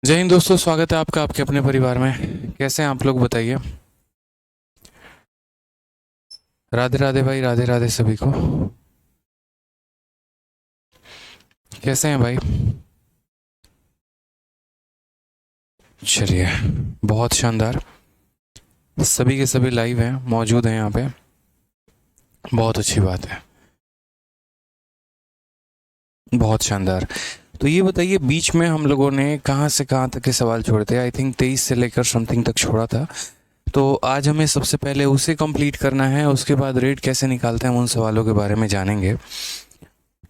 जय हिंद दोस्तों, स्वागत है आपका आपके अपने परिवार में। कैसे हैं आप लोग, बताइए। राधे राधे भाई, राधे राधे सभी को। कैसे हैं भाई? चलिए, बहुत शानदार। सभी के सभी लाइव हैं, मौजूद हैं यहाँ पे। बहुत अच्छी बात है, बहुत शानदार। तो ये बताइए, बीच में हम लोगों ने कहाँ से कहाँ तक के सवाल छोड़े थे? आई थिंक 23 से लेकर समथिंग तक छोड़ा था। तो आज हमें सबसे पहले उसे कंप्लीट करना है, उसके बाद रेट कैसे निकालते हैं हम उन सवालों के बारे में जानेंगे।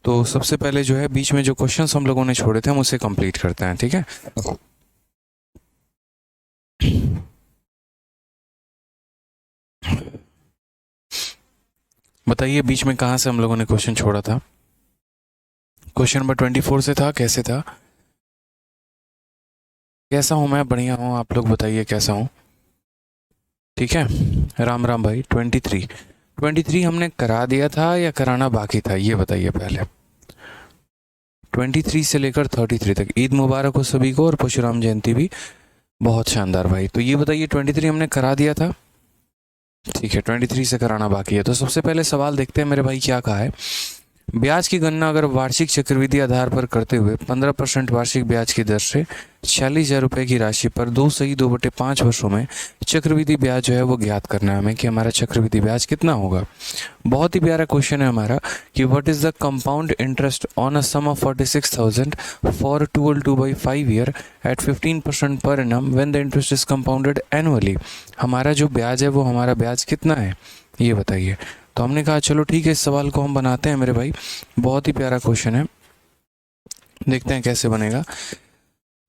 तो सबसे पहले जो है, बीच में जो क्वेश्चंस हम लोगों ने छोड़े थे हम उसे कंप्लीट करते हैं, ठीक है। बताइए, बीच में कहाँ से हम लोगों ने क्वेश्चन छोड़ा था? क्वेश्चन नंबर 24 से था। कैसे था? कैसा हूँ मैं? बढ़िया हूँ, आप लोग बताइए कैसा हूँ। ठीक है, राम राम भाई। 23 हमने करा दिया था या कराना बाकी था, ये बताइए पहले। 23 से लेकर 33 तक। ईद मुबारक हो सभी को, और परशुराम जयंती भी। बहुत शानदार भाई। तो ये बताइए, 23 हमने करा दिया था, ठीक है। 23 से कराना बाकी है। तो सबसे पहले सवाल देखते हैं मेरे भाई, क्या कहा है। ब्याज की गणना अगर वार्षिक चक्रवृद्धि आधार पर करते हुए 15% वार्षिक ब्याज की दर से 46,000 रुपये की राशि पर 2/2/5 वर्षों में चक्रवृद्धि ब्याज जो है वो ज्ञात करना है हमें, कि हमारा चक्रवृद्धि ब्याज कितना होगा। बहुत ही प्यारा क्वेश्चन है हमारा, कि what is the compound interest on a sum of 46,000 for 2/2/5 year at 15% per annum when the interest is compounded annually. हमारा जो ब्याज है वो हमारा ब्याज कितना है, ये बताइए। तो हमने कहा चलो ठीक है, इस सवाल को हम बनाते हैं मेरे भाई। बहुत ही प्यारा क्वेश्चन है, देखते हैं कैसे बनेगा।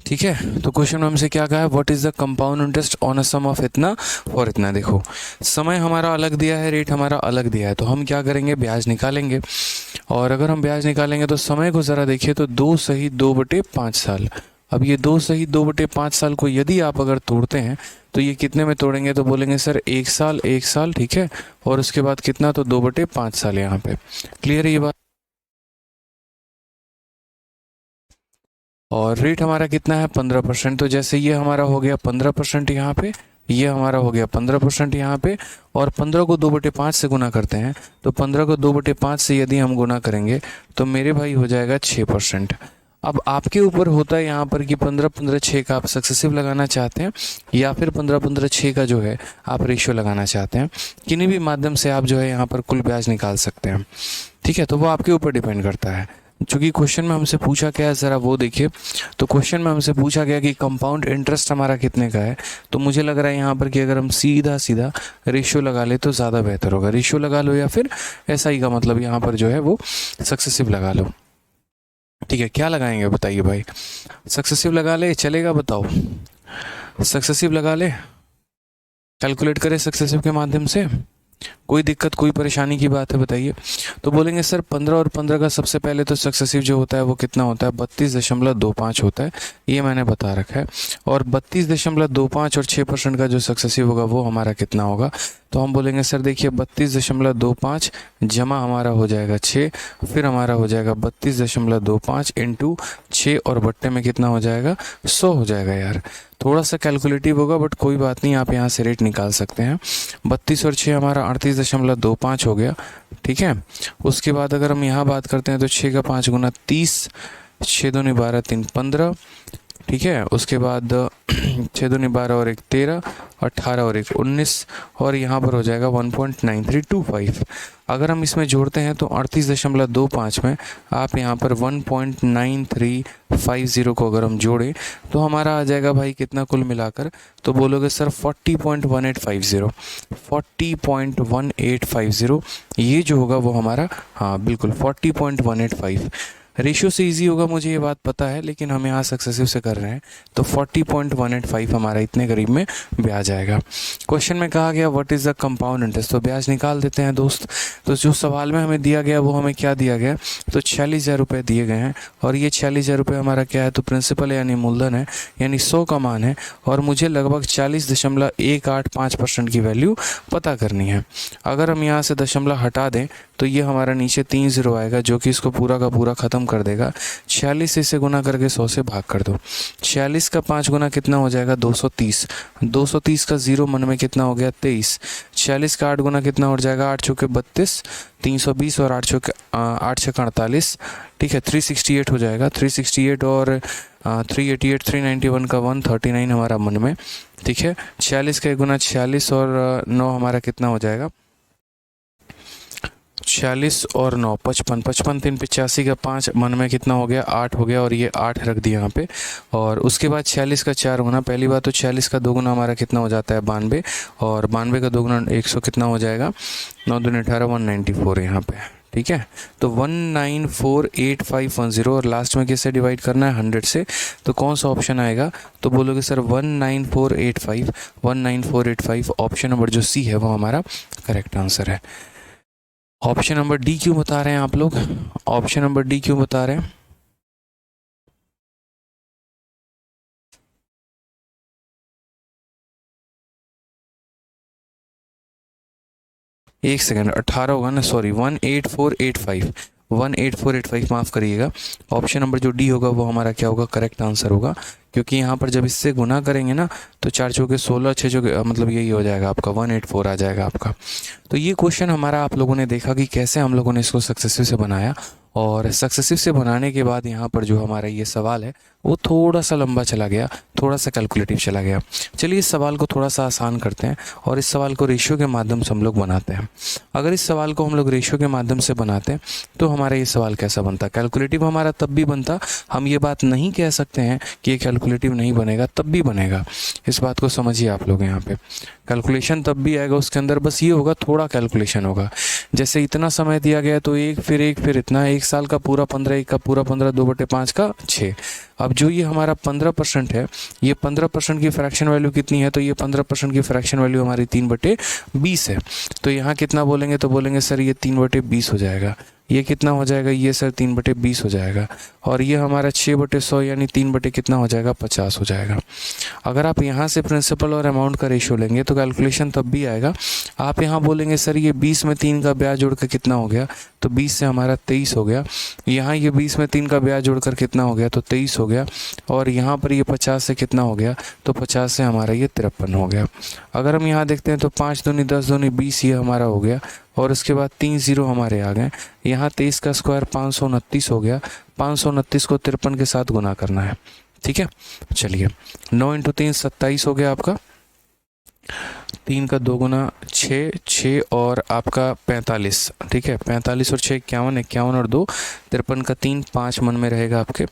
ठीक है, तो क्वेश्चन में हमसे क्या कहा है, what is the compound interest on a sum of इतना फॉर इतना। देखो, समय हमारा अलग दिया है, रेट हमारा अलग दिया है, तो हम क्या करेंगे, ब्याज निकालेंगे। और अगर हम ब्याज निकालेंगे तो समय को ज़रा देखिए, तो 2/2/5 साल। अब ये 2/2/5 साल को यदि आप अगर तोड़ते हैं तो ये कितने में तोड़ेंगे, तो बोलेंगे सर 1 साल 1 साल, ठीक है। और उसके बाद कितना, तो 2/5 साल। यहाँ पे क्लियर है ये बात। और रेट हमारा कितना है, 15%। तो जैसे ये हमारा हो गया 15% यहाँ पे, ये हमारा हो गया 15% यहाँ पे। और 15 को 2/5 से गुना करते हैं, तो 15 को 2/5 से यदि हम गुना करेंगे तो मेरे भाई हो जाएगा 6%। अब आपके ऊपर होता है यहाँ पर कि 15-15-6 का आप सक्सेसिव लगाना चाहते हैं, या फिर 15-15-6 का जो है आप रेशियो लगाना चाहते हैं। किन्हीं भी माध्यम से आप जो है यहाँ पर कुल ब्याज निकाल सकते हैं, ठीक है। तो वो आपके ऊपर डिपेंड करता है। चूंकि क्वेश्चन में हमसे पूछा क्या है, ज़रा वो देखिए। तो क्वेश्चन में हमसे पूछा गया कि कंपाउंड इंटरेस्ट हमारा कितने का है। तो मुझे लग रहा है यहाँ पर कि अगर हम सीधा सीधा रेशियो लगा ले तो ज़्यादा बेहतर होगा। रेशियो लगा लो, या फिर SI का मतलब यहाँ पर जो है वो सक्सेसिव लगा लो, ठीक है। क्या लगाएंगे बताइए भाई? सक्सेसिव लगा ले, चलेगा? बताओ, सक्सेसिव लगा ले, कैलकुलेट करें सक्सेसिव के माध्यम से। कोई दिक्कत, कोई परेशानी की बात है, बताइए। तो बोलेंगे सर 15 और 15 का सबसे पहले तो सक्सेसिव जो होता है वो कितना होता है, 32.25 होता है, ये मैंने बता रखा है। और 32.25 और 6% का जो सक्सेसिव होगा वो हमारा कितना होगा। तो हम बोलेंगे सर देखिए, 32.25 जमा हमारा हो जाएगा 6, फिर हमारा हो जाएगा 32.25 इंटू 6, और बट्टे में कितना हो जाएगा, 100 हो जाएगा। यार थोड़ा सा कैलकुलेटिव होगा, बट कोई बात नहीं, आप यहाँ से रेट निकाल सकते हैं। 32 और 6 हमारा 38.25 हो गया, ठीक है। उसके बाद अगर हम यहाँ बात करते हैं तो 6 का 5 गुना 30, 6 दूनी 12, 3 15, ठीक है। उसके बाद 6 दूनी 12 और 1 13, 18 और 1 19, और यहाँ पर हो जाएगा 1.9325। अगर हम इसमें जोड़ते हैं तो 38.25 में आप यहाँ पर 1.9350 को अगर हम जोड़ें तो हमारा आ जाएगा भाई कितना कुल मिलाकर। तो बोलोगे सर 40.1850, 40.1850 ये जो होगा वो हमारा, हाँ बिल्कुल 40.185। रेशियो से इजी होगा, मुझे ये बात पता है, लेकिन हम यहाँ सक्सेसिव से कर रहे हैं, तो 40.185 हमारा इतने करीब में ब्याज आएगा। क्वेश्चन में कहा गया what is the compound interest, तो ब्याज निकाल देते हैं दोस्त। तो जो सवाल में हमें दिया गया वो हमें क्या दिया गया, तो 46,000 रुपये दिए गए हैं। और ये 46,000 रुपये हमारा क्या है, तो प्रिंसिपल है, यानी मूलधन है, यानी 100 का मान है। और मुझे लगभग 40.185% की वैल्यू पता करनी है। अगर हम यहाँ से दशमलव हटा दें तो ये हमारा नीचे 3 0 आएगा, जो कि इसको पूरा का पूरा ख़त्म काम कर देगा, 46 से इसे गुना करके 100 से भाग कर दो। 46 का 5 गुना कितना हो जाएगा 230। 230 का 0 मन में कितना हो गया 23। 46 का 8 गुना कितना हो जाएगा 8 चौके 32, 320 और 8 चौके 8 छक्का 48, ठीक है 368 हो जाएगा। 368 और 388 391 का 139 हमारा मन में, ठीक है। 46 का 1 गुना 46 और 9 हमारा कितना हो जाएगा 46 और 9 55, 55 3 85 का 5 मन में कितना हो गया 8 हो गया, और ये 8 रख दिया यहाँ पे। और उसके बाद 46 का 4 गुना, पहली बात तो 46 का 2 गुना हमारा कितना हो जाता है 92, और 92 का 2 गुना 100 कितना हो जाएगा 9 दूनी 18 194 यहाँ पे, ठीक है। तो 1948510 और लास्ट में किससे डिवाइड करना है 100 से, तो कौन सा ऑप्शन आएगा, तो बोलोगे सर 19485, 19485 ऑप्शन नंबर जो सी है वो हमारा करेक्ट आंसर है। ऑप्शन नंबर डी क्यों बता रहे हैं आप लोग, ऑप्शन नंबर डी क्यों बता रहे हैं, एक सेकंड 18 होगा ना, सॉरी 18485, 18485 माफ़ करिएगा। ऑप्शन नंबर जो डी होगा वो हमारा क्या होगा करेक्ट आंसर होगा, क्योंकि यहाँ पर जब इससे गुना करेंगे ना तो 4 चौके 16, 6 चौके मतलब यही हो जाएगा आपका 184 आ जाएगा आपका। तो ये क्वेश्चन हमारा आप लोगों ने देखा कि कैसे हम लोगों ने इसको सक्सेसिव से बनाया, और सक्सेसिव से बनाने के बाद यहाँ पर जो हमारा ये सवाल है वो थोड़ा सा लंबा चला गया, थोड़ा सा कैलकुलेटिव चला गया। चलिए इस सवाल को थोड़ा सा आसान करते हैं और इस सवाल को रेशियो के माध्यम से हम लोग बनाते हैं। अगर इस सवाल को हम लोग रेशियो के माध्यम से बनाते हैं तो हमारा ये सवाल कैसा बनता, कैलकुलेटिव हमारा तब भी बनता, हम ये बात नहीं कह सकते हैं कि ये कैलकुलेटिव नहीं बनेगा, तब भी बनेगा। इस बात को समझिए आप लोग, यहाँ पे कैलकुलेशन तब भी आएगा उसके अंदर, बस ये होगा थोड़ा कैलकुलेशन होगा। जैसे इतना समय दिया गया तो एक फिर इतना, 1 साल का पूरा 15, 1 का पूरा 15, 2/5 का 6। अब जो ये हमारा 15% है, ये 15% की फ्रैक्शन वैल्यू कितनी है, तो ये 15% की फ्रैक्शन वैल्यू हमारी 3/20 है। तो यहाँ कितना बोलेंगे, तो बोलेंगे सर ये 3/20 हो जाएगा। ये कितना हो जाएगा, ये सर 3/20 हो जाएगा। और ये हमारा 6/100 यानी 3 कितना हो जाएगा 50 हो जाएगा। अगर आप यहाँ से प्रिंसिपल और अमाउंट का रेशियो लेंगे तो कैलकुलेशन तब भी आएगा। आप यहाँ बोलेंगे सर ये 20 में 3 का ब्याज जोड़कर कितना हो गया, तो 20 से हमारा 23 हो गया। यहाँ ये 20 में 3 का ब्याज जोड़कर कितना हो गया, तो 23 हो गया। और यहाँ पर ये 50 से कितना हो गया, तो 50 से हमारा ये 53 हो गया। अगर हम यहाँ देखते हैं तो 5 दूनी 10 दूनी 20 ये हमारा हो गया, और उसके बाद 3 0 हमारे आ गए। यहाँ 23 का स्क्वायर 529 हो गया। 529 को 53 के साथ गुना करना है, ठीक है। चलिए 9 × 3 27 हो गया आपका, 3 का 2 गुना 6, 6 और आपका 45, ठीक है। 45 और 6 51, 51 और 2 53 का 3 5 मन में रहेगा आपके,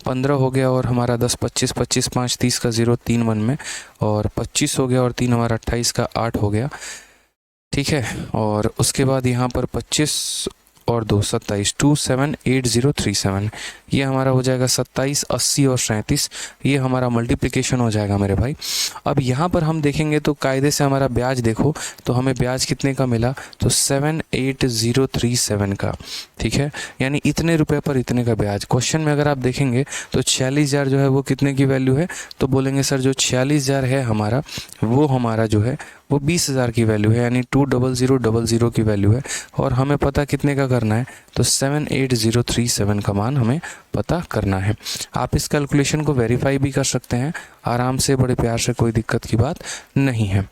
15 हो गया। और हमारा 10 25, 25 5 30 का 0 3 मन में, और 25 हो गया, और 3 हमारा 28 का 8 हो गया, ठीक है। और उसके बाद यहाँ पर 25 और 2 27, 278037, ये हमारा हो जाएगा 27 80 और 37, ये हमारा मल्टीप्लिकेशन हो जाएगा मेरे भाई। अब यहाँ पर हम देखेंगे तो कायदे से हमारा ब्याज देखो तो हमें ब्याज कितने का मिला, तो 78037 का, ठीक है। यानी इतने रुपए पर इतने का ब्याज। क्वेश्चन में अगर आप देखेंगे तो 46,000 जो है वो कितने की वैल्यू है, तो बोलेंगे सर जो 46,000 है हमारा, वो हमारा जो है वो 20,000 की वैल्यू है, यानी 20000 की वैल्यू है। और हमें पता कितने का करना है, तो 78037 का मान हमें पता करना है। आप इस कैलकुलेशन को वेरीफाई भी कर सकते हैं आराम से, बड़े प्यार से, कोई दिक्कत की बात नहीं है।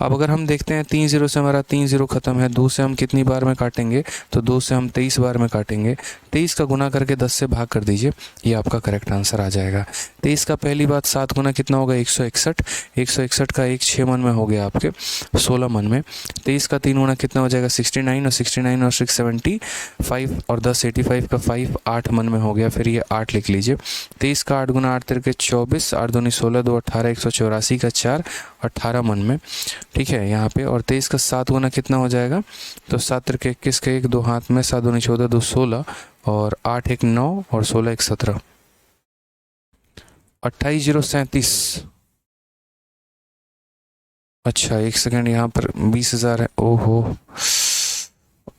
अब अगर हम देखते हैं 3 0 से हमारा 3 0 खत्म है, 2 से हम कितनी बार में काटेंगे, तो 2 से हम 23 बार में काटेंगे। 23 का गुना करके 10 से भाग कर दीजिए, ये आपका करेक्ट आंसर आ जाएगा। 23 का पहली बात 7 गुना कितना होगा 161, 161 का 1 6 मन में हो गया आपके 16 मन में। 23 का 3 गुना कितना हो जाएगा 69, और 69 और 6 75, और 10 85 का 5 8 मन में हो गया, फिर ये 8 लिख लीजिए। 23 का 8 गुना 8 तिरके 24, 8 दूनी 16, 2 18, 184 का 4 18 मन में, ठीक है यहाँ पे। और 23 का 7 गुना कितना हो जाएगा, तो 7 तिरके 21 का 1 2 हाथ में, 7 दूनी 14, 2 16, और 8 1 9, और 16 1 17, 28037। अच्छा एक सेकंड, यहाँ पर 20,000 है, ओहो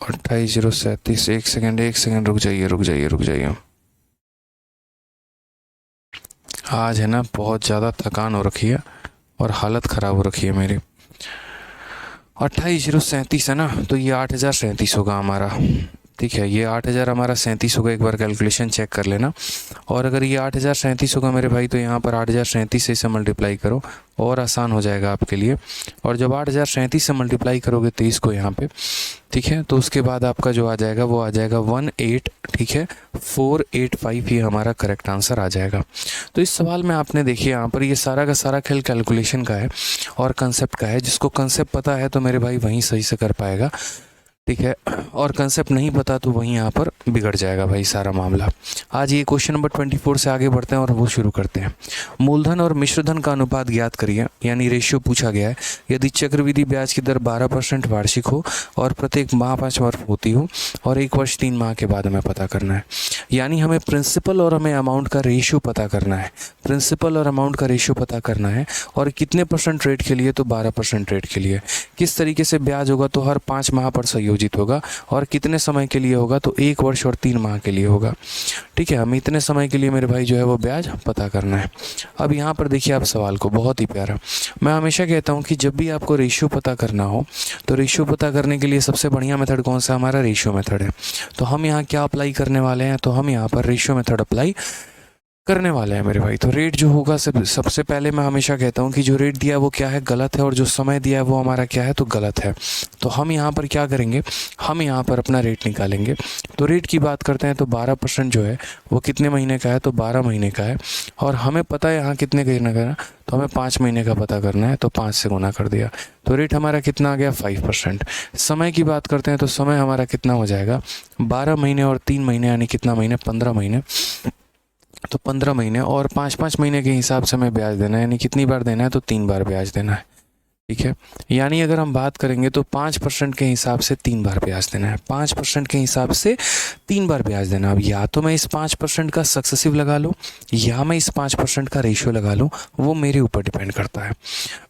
28037, एक सेकंड रुक जाइए। आज है ना बहुत ज़्यादा थकान हो रखी है और हालत ख़राब हो रखी है मेरी। 28037 है ना, तो ये 8037 होगा हमारा, ठीक है। ये 8,000 हमारा 3700 का, एक बार कैलकुलेशन चेक कर लेना। और अगर ये 8,3700 का मेरे भाई, तो यहाँ पर 8,037 से इसे मल्टीप्लाई करो और आसान हो जाएगा आपके लिए। और जब 8,037 से मल्टीप्लाई करोगे 23 को यहाँ पे, ठीक है, तो उसके बाद आपका जो आ जाएगा वो आ जाएगा 18, ठीक है, 485, ये हमारा करेक्ट आंसर आ जाएगा। तो इस सवाल में आपने देखिए यहाँ पर ये सारा का सारा खेल कैलकुलेशन का है और कंसेप्ट का है। जिसको कंसेप्ट पता है तो मेरे भाई वहीं सही से कर पाएगा, ठीक है, और कंसेप्ट नहीं पता तो वहीं यहाँ पर बिगड़ जाएगा भाई सारा मामला। आज ये क्वेश्चन नंबर 24 से आगे बढ़ते हैं और वो शुरू करते हैं। मूलधन और मिश्रधन का अनुपात ज्ञात करिए, यानी रेशियो पूछा गया है। यदि चक्रवृद्धि ब्याज की दर 12% वार्षिक हो और प्रत्येक माह 5 वर्ष होती हो और 1 वर्ष 3 माह के बाद हमें पता करना है। यानी हमें प्रिंसिपल और हमें अमाउंट का रेशियो पता करना है। प्रिंसिपल और अमाउंट का रेशियो पता करना है और कितने % रेट के लिए, तो 12% रेट के लिए। किस तरीके से ब्याज होगा, तो हर 5 माह पर संयोजित होगा। और कितने समय के लिए होगा, तो 1 वर्ष और 3 माह के लिए होगा। ठीक है, हमें इतने समय के लिए मेरे भाई जो है वो ब्याज पता करना है। अब यहाँ पर देखिए आप सवाल को, बहुत ही प्यारा। मैं हमेशा कहता हूँ कि जब भी आपको रेशियो पता करना हो तो रेशियो पता करने के लिए सबसे बढ़िया मेथड कौन सा, हमारा रेशियो मेथड है। तो हम यहाँ क्या अप्लाई करने वाले हैं, तो हम यहाँ पर रेशियो मेथड अप्लाई करने वाले हैं मेरे भाई। तो रेट जो होगा सबसे पहले मैं हमेशा कहता हूँ कि जो रेट दिया है वो क्या है, गलत है, और जो समय दिया है वो हमारा क्या है, तो गलत है। तो हम यहाँ पर क्या करेंगे, हम यहाँ पर अपना रेट निकालेंगे। तो रेट की बात करते हैं तो 12% जो है वो कितने महीने का है, तो 12 महीने का है। और हमें पता है यहाँ कितने करना है, तो हमें 5 महीने का पता करना है, तो 5 से गुना कर दिया। तो रेट हमारा कितना आ गया, 5%। समय की बात करते हैं तो समय हमारा कितना हो जाएगा, 12 महीने और 3 महीने, यानी कितना महीने, 15 महीने। तो 15 महीने और 5-5 महीने के हिसाब से हमें ब्याज देना है, यानी कितनी बार देना है, तो 3 बार ब्याज देना है। ठीक है, यानी अगर हम बात करेंगे तो 5% के हिसाब से 3 बार ब्याज देना है। 5% के हिसाब से 3 बार ब्याज देना। अब या तो मैं इस 5% का सक्सेसिव लगा लूँ या मैं इस 5% का रेशियो लगा लूँ, वो मेरे ऊपर डिपेंड करता है।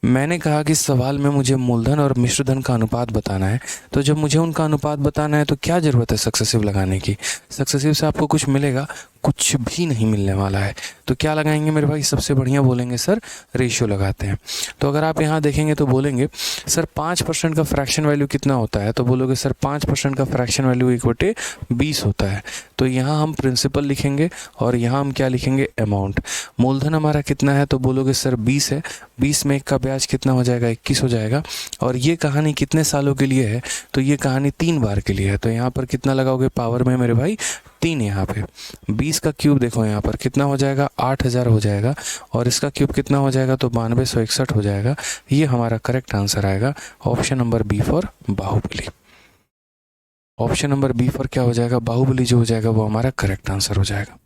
मैंने कहा कि सवाल में मुझे मूलधन और मिश्रधन का अनुपात बताना है, तो जब मुझे उनका अनुपात बताना है तो क्या ज़रूरत है सक्सेसिव लगाने की। सक्सेसिव से आपको कुछ मिलेगा, कुछ भी नहीं मिलने वाला है। तो क्या लगाएंगे मेरे भाई, सबसे बढ़िया बोलेंगे सर रेशियो लगाते हैं। तो अगर आप यहाँ देखेंगे तो बोलेंगे सर 5% का फ्रैक्शन वैल्यू कितना होता है, तो बोलोगे सर 5% का फ्रैक्शन वैल्यू 1/20 होता है। तो यहाँ हम प्रिंसिपल लिखेंगे और यहाँ हम क्या लिखेंगे, अमाउंट। मूलधन हमारा कितना है, तो बोलोगे सर 20 है। 20 में 1 का ब्याज कितना हो जाएगा, 21 हो जाएगा। और ये कहानी कितने सालों के लिए है, तो ये कहानी 3 बार के लिए है। तो यहाँ पर कितना लगाओगे पावर में मेरे भाई, 3 यहाँ पे। 20 का क्यूब देखो यहाँ पर कितना हो जाएगा, 8000 हो जाएगा। और इसका क्यूब कितना हो जाएगा, तो 9261 हो जाएगा। ये हमारा करेक्ट आंसर आएगा option number B for Baahubali. Option number B for क्या हो जाएगा, बाहुबली जो हो जाएगा वो हमारा करेक्ट आंसर हो जाएगा।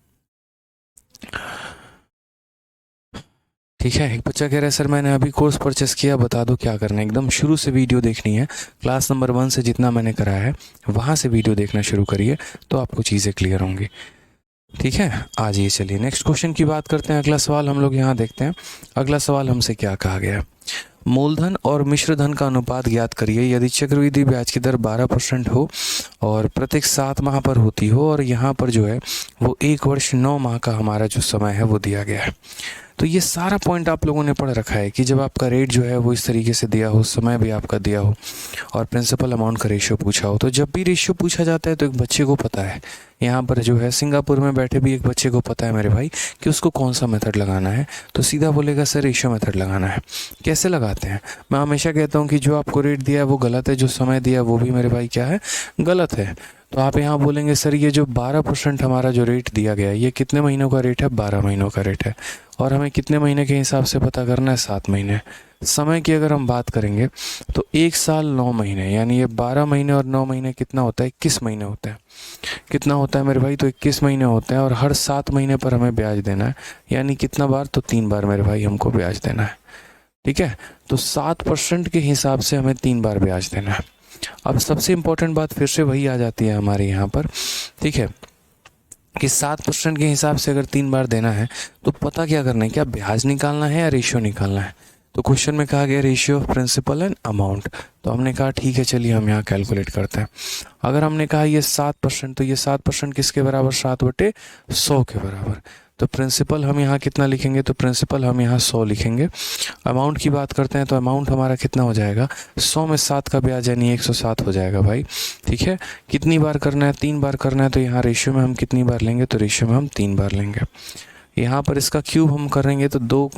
ठीक है, एक बच्चा कह रहा है सर मैंने अभी कोर्स परचेस किया, बता दो क्या करना है। एकदम शुरू से वीडियो देखनी है, क्लास नंबर 1 से जितना मैंने कराया है वहाँ से वीडियो देखना शुरू करिए, तो आपको चीज़ें क्लियर होंगी। ठीक है, आज ये चलिए नेक्स्ट क्वेश्चन की बात करते हैं। अगला सवाल हम लोग यहाँ देखते हैं। अगला सवाल हमसे क्या कहा गया है, मूलधन और मिश्रधन का अनुपात ज्ञात करिए यदि चक्रवृद्धि ब्याज की दर 12% हो और प्रत्येक 7 माह पर होती हो, और यहाँ पर जो है वो 1 वर्ष 9 माह का हमारा जो समय है वो दिया गया है। तो ये सारा पॉइंट आप लोगों ने पढ़ रखा है कि जब आपका रेट जो है वो इस तरीके से दिया हो, समय भी आपका दिया हो और प्रिंसिपल अमाउंट का रेशियो पूछा हो। तो जब भी रेशियो पूछा जाता है तो एक बच्चे को पता है, यहाँ पर जो है सिंगापुर में बैठे भी एक बच्चे को पता है मेरे भाई कि उसको कौन सा मेथड लगाना है। तो सीधा बोलेगा सर रेशियो मेथड लगाना है। कैसे लगाते हैं, मैं हमेशा कहता हूँ कि जो आपको रेट दिया है वो गलत है, जो समय दिया वो भी मेरे भाई क्या है, गलत है। तो आप यहाँ बोलेंगे सर ये जो 12% हमारा जो रेट दिया गया है ये कितने महीनों का रेट है, 12 महीनों का रेट है। और हमें कितने महीने के हिसाब से पता करना है, 7 महीने। समय की अगर हम बात करेंगे तो 1 साल 9 महीने, यानी ये 12 महीने और 9 महीने कितना होता है, 21 महीने होता है। कितना होता है मेरे भाई, तो 21 महीने होते हैं। और हर 7 महीने पर हमें ब्याज देना है, यानी कितना बार, तो 3 बार मेरे भाई हमको ब्याज देना है। ठीक है, तो 7% के हिसाब से हमें 3 बार ब्याज देना है। अब सबसे इम्पोर्टेंट बात फिर से वही आ जाती है हमारे यहाँ पर, ठीक है, कि 7% के हिसाब से अगर 3 बार देना है तो पता क्या करना है, क्या ब्याज निकालना है या रेशियो निकालना है। तो क्वेश्चन में कहा गया ratio of principal and amount. तो हमने कहा ठीक है चलिए हम यहाँ कैलकुलेट करते हैं। अगर हमने कहा ये 7%, तो ये 7% किसके बराबर, 7/100 के बराबर। तो प्रिंसिपल हम यहाँ कितना लिखेंगे, तो प्रिंसिपल हम यहाँ 100 लिखेंगे। अमाउंट की बात करते हैं तो अमाउंट हमारा कितना हो जाएगा, 100 में 7 का ब्याज यानी 107 हो जाएगा भाई। ठीक है, कितनी बार करना है, 3 बार करना है, तो यहाँ रेशियो में हम कितनी बार लेंगे, तो रेशियो में हम 3 बार लेंगे। यहाँ पर इसका क्यूब हम करेंगे तो 2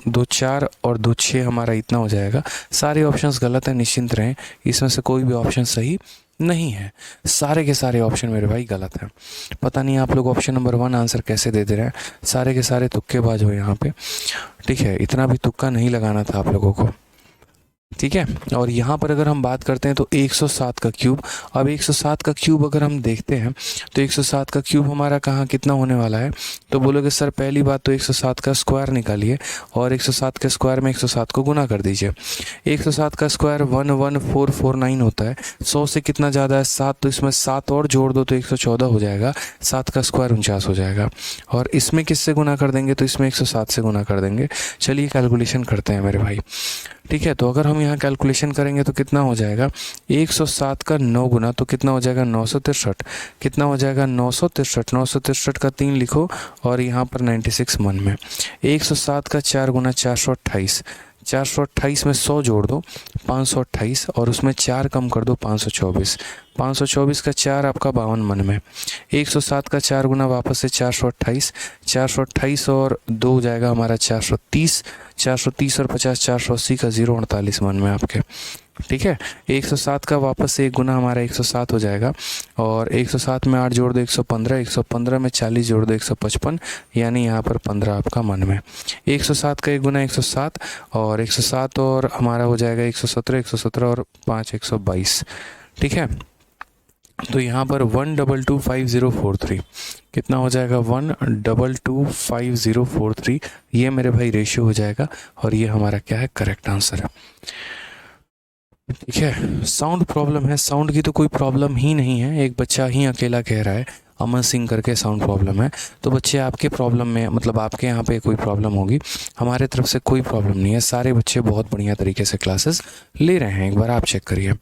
2 4 और 2 6 हमारा इतना हो जाएगा। सारे ऑप्शंस गलत हैं, निश्चिंत रहें, इसमें से कोई भी ऑप्शन सही नहीं है, सारे के सारे ऑप्शन मेरे भाई गलत हैं। पता नहीं आप लोग ऑप्शन नंबर 1 आंसर कैसे दे दे रहे हैं, सारे के सारे तुक्केबाज हो यहाँ पे। ठीक है, इतना भी तुक्का नहीं लगाना था आप लोगों को। ठीक है, और यहाँ पर अगर हम बात करते हैं तो 107 का क्यूब, अब 107 का क्यूब अगर हम देखते हैं तो 107 का क्यूब हमारा कहाँ कितना होने वाला है, तो बोलोगे सर पहली बात तो 107 का स्क्वायर निकालिए और 107 के स्क्वायर में 107 को गुना कर दीजिए। 107 का स्क्वायर 11449 होता है, 100 से कितना ज़्यादा है 7, तो इसमें 7 और जोड़ दो तो 114 हो जाएगा, 7 का स्क्वायर 49 हो जाएगा। और इसमें किससे गुना कर देंगे, तो इसमें 107 से गुना कर देंगे। चलिए कैलकुलेशन करते हैं मेरे भाई। ठीक है, तो अगर हम यहाँ कैलकुलेशन करेंगे तो कितना हो जाएगा, 107 का 9 गुना तो कितना हो जाएगा 963, कितना हो जाएगा 963, 963 का 3 लिखो और यहाँ पर 96 मन में। 107 का 4 गुना 428, 428 में 100 जोड़ दो 528 और उसमें 4 कम कर दो 524, 524 का 4 आपका 52 मन में। 107 का 4 गुना वापस से 428, 428 और 2 हो जाएगा हमारा 430, 430 और 50 480 का 048 मन में आपके। ठीक है, 107 का वापस से 1 गुना हमारा 107 हो जाएगा और 107 में 8 जोड़ दो 115, 115 में 40 जोड़ दो 155, यानी यहाँ पर 15 आपका मन में। 107 का 1 गुना 107 और 107 और हमारा हो जाएगा 117, 117 और 5 122। ठीक है, तो यहाँ पर 1225043 कितना हो जाएगा 1225043, ये मेरे भाई रेशियो हो जाएगा और ये हमारा क्या है, करेक्ट आंसर है। ठीक है, साउंड प्रॉब्लम है, साउंड की तो कोई प्रॉब्लम ही नहीं है, एक बच्चा ही अकेला कह रहा है अमन सिंह करके साउंड प्रॉब्लम है। तो बच्चे आपके प्रॉब्लम में मतलब आपके यहाँ पे कोई प्रॉब्लम होगी, हमारे तरफ से कोई प्रॉब्लम नहीं है, सारे बच्चे बहुत बढ़िया तरीके से क्लासेस ले रहे हैं, एक बार आप चेक करिए।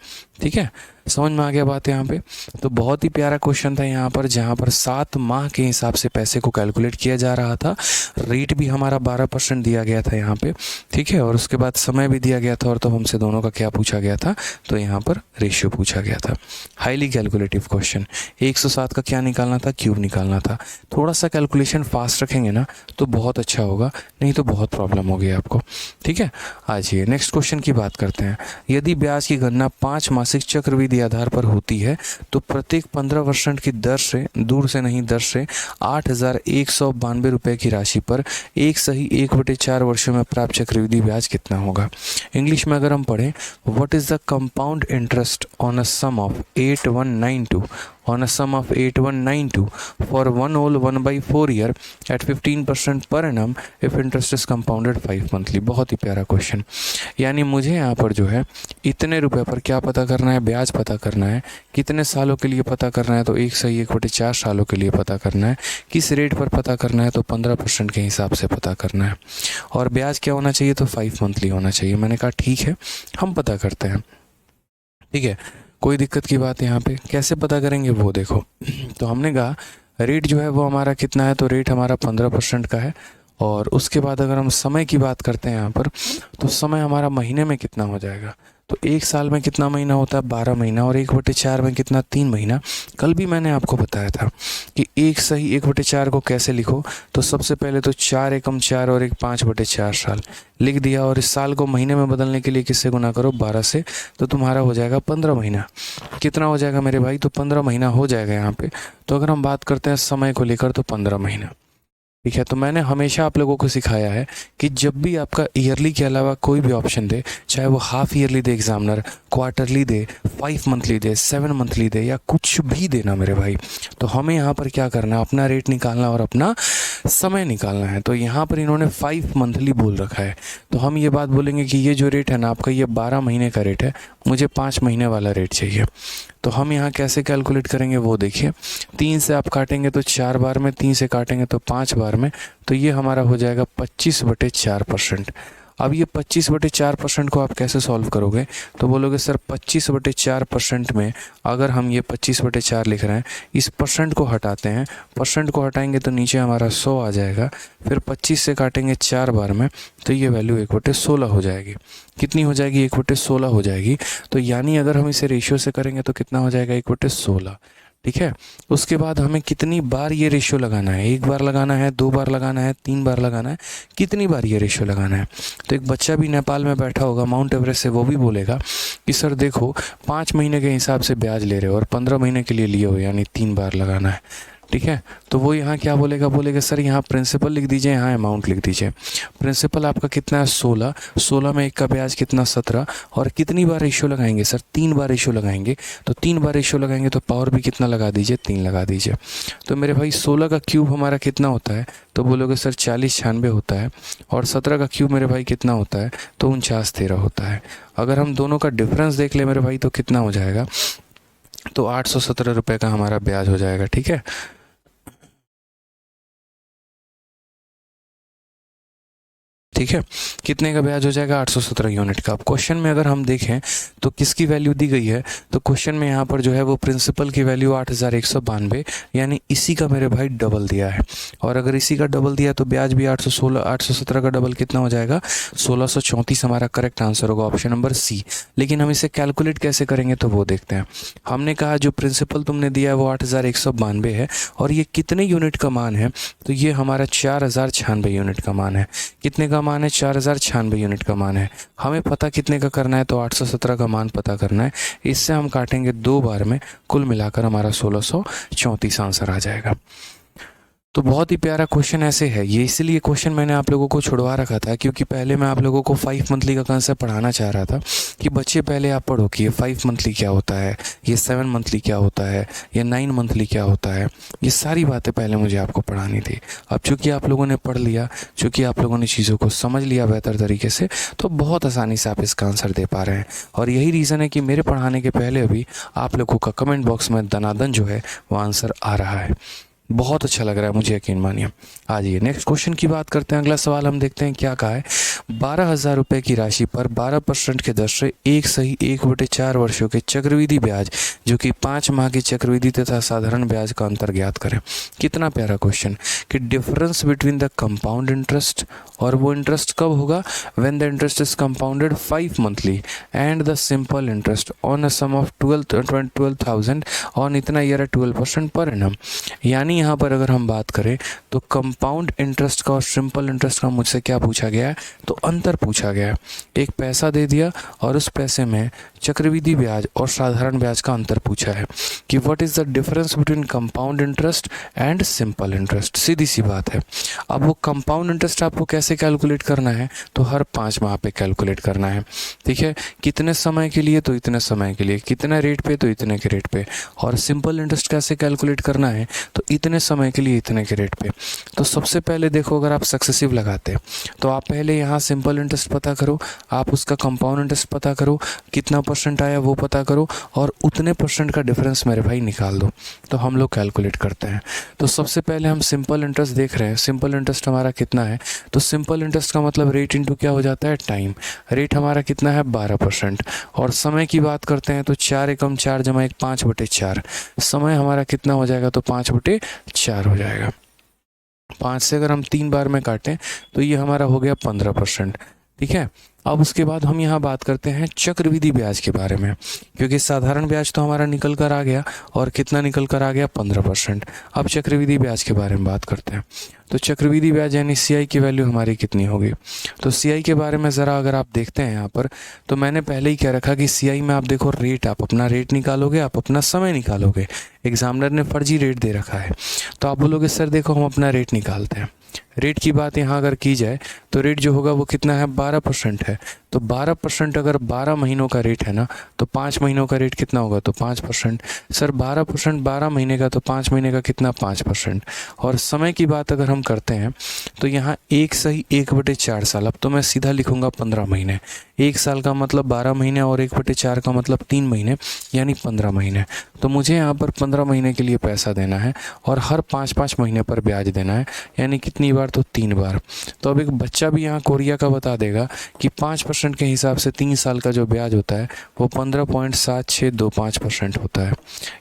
ठीक है, समझ में आ गया बात यहाँ पे। तो बहुत ही प्यारा क्वेश्चन था यहाँ पर, जहाँ पर 7 माह के हिसाब से पैसे को कैलकुलेट किया जा रहा था, रेट भी हमारा 12% दिया गया था यहाँ पे। ठीक है, और उसके बाद समय भी दिया गया था, और तो हमसे दोनों का क्या पूछा गया था, तो यहाँ पर रेशियो पूछा गया था। हाईली कैलकुलेटिव क्वेश्चन, 107 का क्या निकालना था, क्यूब निकालना था। थोड़ा सा कैलकुलेशन फास्ट रखेंगे ना तो बहुत अच्छा होगा, नहीं तो बहुत प्रॉब्लम होगी आपको। ठीक है, आइए नेक्स्ट क्वेश्चन की बात करते हैं। यदि ब्याज की गणना 5 मासिक चक्रवृद्धि आधार पर होती है तो प्रत्येक 15% की दर से, दूर से नहीं दर से, 8,192 रुपये की राशि पर एक सही 1/4 वर्षों में प्राप्त चक्रवृद्धि ब्याज कितना होगा। इंग्लिश में अगर हम पढ़ें, what is the compound interest on a sum of 8192 for 1 whole 1/4 year at 15% per annum if interest is compounded 5 monthly। बहुत ही प्यारा क्वेश्चन। यानी मुझे यहाँ पर जो है इतने रुपए पर क्या पता करना है, ब्याज पता करना है। कितने सालों के लिए पता करना है, तो 1/4 सालों के लिए पता करना है। किस रेट पर पता करना है, तो 15% के हिसाब से पता करना है। और ब्याज क्या होना चाहिए, तो 5 मंथली होना चाहिए। मैंने कहा ठीक है, हम पता करते हैं। ठीक है, कोई दिक्कत की बात यहाँ पे कैसे पता करेंगे वो देखो। तो हमने कहा रेट जो है वो हमारा कितना है, तो रेट हमारा 15% का है। और उसके बाद अगर हम समय की बात करते हैं यहाँ पर, तो समय हमारा महीने में कितना हो जाएगा, तो 1 साल में कितना महीना होता है, 12 महीना, और 1/4 में कितना, 3 महीना। कल भी मैंने आपको बताया था कि 1 सही 1/4 को कैसे लिखो, तो सबसे पहले तो 4 एकम 4 और 1 5/4 साल लिख दिया, और इस साल को महीने में बदलने के लिए किससे गुना करो, 12 से, तो तुम्हारा हो जाएगा 15 महीना। कितना हो जाएगा मेरे भाई, तो 15 महीना हो जाएगा यहाँ पे। तो अगर हम बात करते हैं समय को लेकर, तो 15 महीना। ठीक है, तो मैंने हमेशा आप लोगों को सिखाया है कि जब भी आपका ईयरली के अलावा कोई भी ऑप्शन दे, चाहे वो हाफ ईयरली दे एग्जामिनर, क्वार्टरली दे, 5 मंथली दे, 7 मंथली दे, या कुछ भी देना मेरे भाई, तो हमें यहाँ पर क्या करना है, अपना रेट निकालना और अपना समय निकालना है। तो यहाँ पर इन्होंने 5 मंथली बोल रखा है, तो हम ये बात बोलेंगे कि ये जो रेट है ना आपका, ये 12 महीने का रेट है, मुझे 5 महीने वाला रेट चाहिए। तो हम यहाँ कैसे कैलकुलेट करेंगे वो देखिए। 3 से आप काटेंगे तो 4 बार में, 3 से काटेंगे तो 5 बार में, तो ये हमारा हो जाएगा 25/4%। अब ये 25/4% को आप कैसे सॉल्व करोगे, तो बोलोगे सर 25/4% में अगर हम ये 25/4 लिख रहे हैं, इस परसेंट को हटाते हैं, परसेंट को हटाएंगे तो नीचे हमारा 100 आ जाएगा, फिर 25 से काटेंगे 4 बार में तो ये वैल्यू 1/16 हो जाएगी। कितनी हो जाएगी? 1/16 हो जाएगी। तो यानी अगर हम इसे रेशियो से करेंगे तो कितना हो जाएगा? 1/16। ठीक है। उसके बाद हमें कितनी बार ये रेशियो लगाना है? 1 बार लगाना है, 2 बार लगाना है, 3 बार लगाना है, कितनी बार ये रेशियो लगाना है? तो एक बच्चा भी नेपाल में बैठा होगा माउंट एवरेस्ट से, वो भी बोलेगा कि सर देखो 5 महीने के हिसाब से ब्याज ले रहे हो और 15 महीने के लिए लिए हो, यानी 3 बार लगाना है। ठीक है। तो वो यहाँ क्या बोलेगा? बोलेगा सर यहाँ प्रिंसिपल लिख दीजिए, यहाँ अमाउंट लिख दीजिए। प्रिंसिपल आपका कितना है? 16, 16 में 1 का ब्याज कितना? 17। और कितनी बार रेशियो लगाएंगे सर? 3 बार रेशियो लगाएंगे। तो 3 बार रेशियो लगाएंगे तो पावर भी कितना लगा दीजिए? 3 लगा दीजिए। तो मेरे भाई 16 का क्यूब हमारा कितना होता है? तो बोलोगे सर 4096 होता है। और 17 का क्यूब मेरे भाई कितना होता है? तो 4913 होता है। अगर हम दोनों का डिफरेंस देख ले मेरे भाई तो कितना हो जाएगा? तो 817 रुपये का हमारा ब्याज हो जाएगा। ठीक है। ठीक है। कितने का ब्याज हो जाएगा? 817 यूनिट का। अब क्वेश्चन में अगर हम देखें तो किसकी वैल्यू दी गई है? तो क्वेश्चन में यहाँ पर जो है वो प्रिंसिपल की वैल्यू 8192, यानी इसी का मेरे भाई डबल दिया है। और अगर इसी का डबल दिया तो ब्याज भी 817 का डबल कितना हो जाएगा? 1634 हमारा करेक्ट आंसर होगा, ऑप्शन नंबर सी। लेकिन हम इसे कैलकुलेट कैसे करेंगे तो वो देखते हैं। हमने कहा जो प्रिंसिपल तुमने दिया है वो 8192 है और ये कितने यूनिट का मान है? तो ये हमारा 4096 यूनिट का मान है। कितने का मान है? 4096 यूनिट का मान है। हमें पता कितने का करना है? तो 817 का मान पता करना है। इससे हम काटेंगे 2 बार में, कुल मिलाकर हमारा 1634 आंसर आ जाएगा। तो बहुत ही प्यारा क्वेश्चन ऐसे है ये, इसलिए क्वेश्चन मैंने आप लोगों को छुड़वा रखा था क्योंकि पहले मैं आप लोगों को 5 मंथली का कंसेप्ट पढ़ाना चाह रहा था कि बच्चे पहले आप पढ़ो कि ये 5 मंथली क्या होता है, ये 7 मंथली क्या होता है, ये 9 मंथली क्या होता है, ये सारी बातें पहले मुझे आपको पढ़ानी थी। अब चूँकि आप लोगों ने पढ़ लिया, चूँकि आप लोगों ने चीज़ों को समझ लिया बेहतर तरीके से, तो बहुत आसानी से आप इसका आंसर दे पा रहे हैं। और यही रीज़न है कि मेरे पढ़ाने के पहले अभी आप लोगों का कमेंट बॉक्स में दनादन जो है वो आंसर आ रहा है। बहुत अच्छा लग रहा है मुझे, यकीन मानिए। आइए नेक्स्ट क्वेश्चन की बात करते हैं। अगला सवाल हम देखते हैं क्या कहा है। 12,000 रुपये की राशि पर 12% के दर से 1/4 वर्षों के चक्रवृद्धि ब्याज जो कि 5 माह की चक्रवृद्धि तथा साधारण ब्याज का अंतर ज्ञात करें। कितना प्यारा क्वेश्चन कि difference between the compound interest, और वो इंटरेस्ट कब होगा? When the interest is compounded 5 monthly and the simple interest on a sum of 12,000 on इतना ईयर 12% पर एनम। यानी यहाँ पर अगर हम बात करें तो कंपाउंड इंटरेस्ट का और सिंपल इंटरेस्ट का मुझसे क्या पूछा गया है? तो अंतर पूछा गया है। एक पैसा दे दिया और उस पैसे में चक्रवृद्धि ब्याज और साधारण ब्याज का अंतर पूछा है कि what is the difference between compound interest and simple interest. सीधी सी बात है। अब वो कंपाउंड इंटरेस्ट आपको कैसे कैलकुलेट करना है? तो हर 5 माह पे कैलकुलेट करना है। ठीक है। कितने समय के लिए? तो इतने समय के लिए। कितने रेट पे? तो इतने के रेट पे। और सिंपल इंटरेस्ट कैसे कैलकुलेट करना है? तो इतने समय के लिए इतने के रेट पे। तो सबसे पहले देखो, अगर आप सक्सेसिव लगाते हैं तो आप पहले यहाँ सिंपल इंटरेस्ट पता करो, आप उसका कंपाउंड इंटरेस्ट पता करो, कितना परसेंट आया वो पता करो, और उतने परसेंट का डिफरेंस मेरे भाई निकाल दो। तो हम लोग कैलकुलेट करते हैं। तो सबसे पहले हम सिंपल इंटरेस्ट देख रहे हैं। सिंपल इंटरेस्ट हमारा कितना है? तो सिंपल इंटरेस्ट का मतलब रेट इंटू क्या हो जाता है? टाइम। रेट हमारा कितना है? 12%। और समय की बात करते हैं तो 4 एकम 4 जमा 1 5/4। समय हमारा कितना हो जाएगा? तो 5/4 हो जाएगा। 5 से अगर हम 3 बार में काटें तो ये हमारा हो गया 15%। ठीक है। अब उसके बाद हम यहाँ बात करते हैं चक्रवृद्धि ब्याज के बारे में, क्योंकि साधारण ब्याज तो हमारा निकल कर आ गया, और कितना निकल कर आ गया? 15%। अब चक्रवृद्धि ब्याज के बारे में बात करते हैं। तो चक्रवृद्धि ब्याज यानी CI की वैल्यू हमारी कितनी होगी? तो CI के बारे में ज़रा अगर आप देखते हैं यहाँ पर, तो मैंने पहले ही कह रखा कि CI में आप देखो रेट, आप अपना रेट निकालोगे, आप अपना समय निकालोगे। एग्जामिनर ने फर्जी रेट दे रखा है तो आप बोलोगे सर देखो हम अपना रेट निकालते हैं। रेट की बात यहाँ अगर की जाए तो रेट जो होगा वो कितना है? 12% है। तो 12% अगर 12 महीनों का रेट है ना, तो 5 महीनों का रेट कितना होगा? तो 5%। सर 12% 12 महीने का, तो 5 महीने का कितना? 5%। और समय की बात अगर हम करते हैं तो यहाँ 1/4 साल। अब तो मैं सीधा लिखूंगा 15 महीने। 1 साल का मतलब 12 महीने और 1/4 का मतलब 3 महीने, यानी 15 महीने। तो मुझे यहाँ पर 15 महीने के लिए पैसा देना है और हर 5-5 महीने पर ब्याज देना है, यानी कितनी बार, तो 3 बार। तो अब एक बच्चा भी यहाँ कोरिया का बता देगा कि 5% के हिसाब से 3 साल का जो ब्याज होता है वो 15.7625% होता है,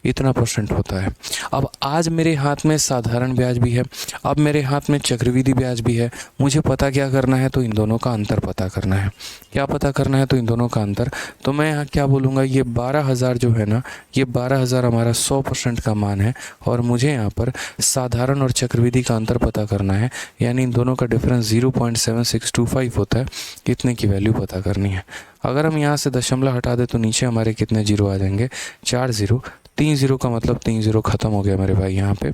इतना परसेंट होता है। अब आज मेरे हाथ में साधारण ब्याज भी है, अब मेरे हाथ में चक्रवृद्धि ब्याज भी है। मुझे पता क्या करना है, तो इन दोनों का अंतर पता करना है। क्या पता करना है, तो इन दोनों का अंतर। तो मैं यहाँ क्या बोलूँगा, ये 12,000 जो है ना, ये 12,000 हमारा 100% का मान है, और मुझे यहाँ पर साधारण और चक्रवृद्धि का अंतर पता करना है, यानी इन दोनों का डिफरेंस 0.7625 होता है, इतने की वैल्यू पता करनी है। अगर हम यहाँ से दशमलव हटा दें तो नीचे हमारे कितने जीरो आ जाएंगे, 4 जीरो। 3 जीरो का मतलब 3 जीरो ख़त्म हो गया मेरे भाई यहाँ पे।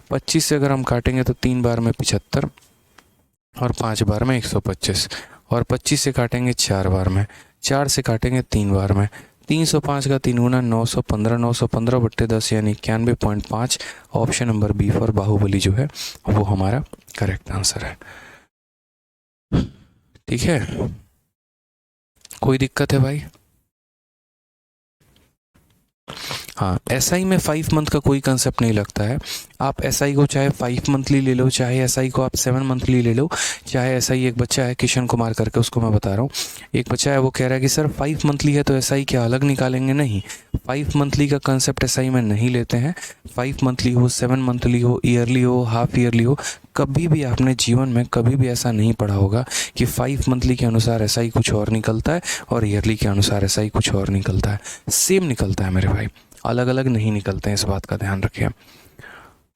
25 से अगर हम काटेंगे तो 3 बार में 75 और 5 बार में 125, और 25 से काटेंगे 4 बार में, 4 से काटेंगे 3 बार में। 305 का 3 गुना 915, 915 बट्टे 10 यानी 91.5। Option number B for Baahubali जो है वो हमारा करेक्ट आंसर है। ठीक है, कोई दिक्कत है भाई? हाँ, एसआई में 5 मंथ का कोई कंसेप्ट नहीं लगता है। आप एसआई को चाहे 5 मंथली ले लो, चाहे एसआई को आप 7 मंथली ले लो, चाहे एसआई, एक बच्चा है किशन कुमार करके, उसको मैं बता रहा हूँ, एक बच्चा है वो कह रहा है कि सर 5 मंथली है तो एसआई क्या अलग निकालेंगे? नहीं, 5 मंथली का कंसेप्ट एसआई में नहीं लेते हैं। 5 मंथली हो, 7 मंथली हो, ईयरली हो, हाफ ईयरली हो, कभी भी आपने जीवन में कभी भी ऐसा नहीं पढ़ा होगा कि 5 मंथली के अनुसार एसआई कुछ और निकलता है और ईयरली के अनुसार एसआई कुछ और निकलता है। सेम निकलता है मेरे भाई, अलग अलग नहीं निकलते हैं, इस बात का ध्यान रखिए।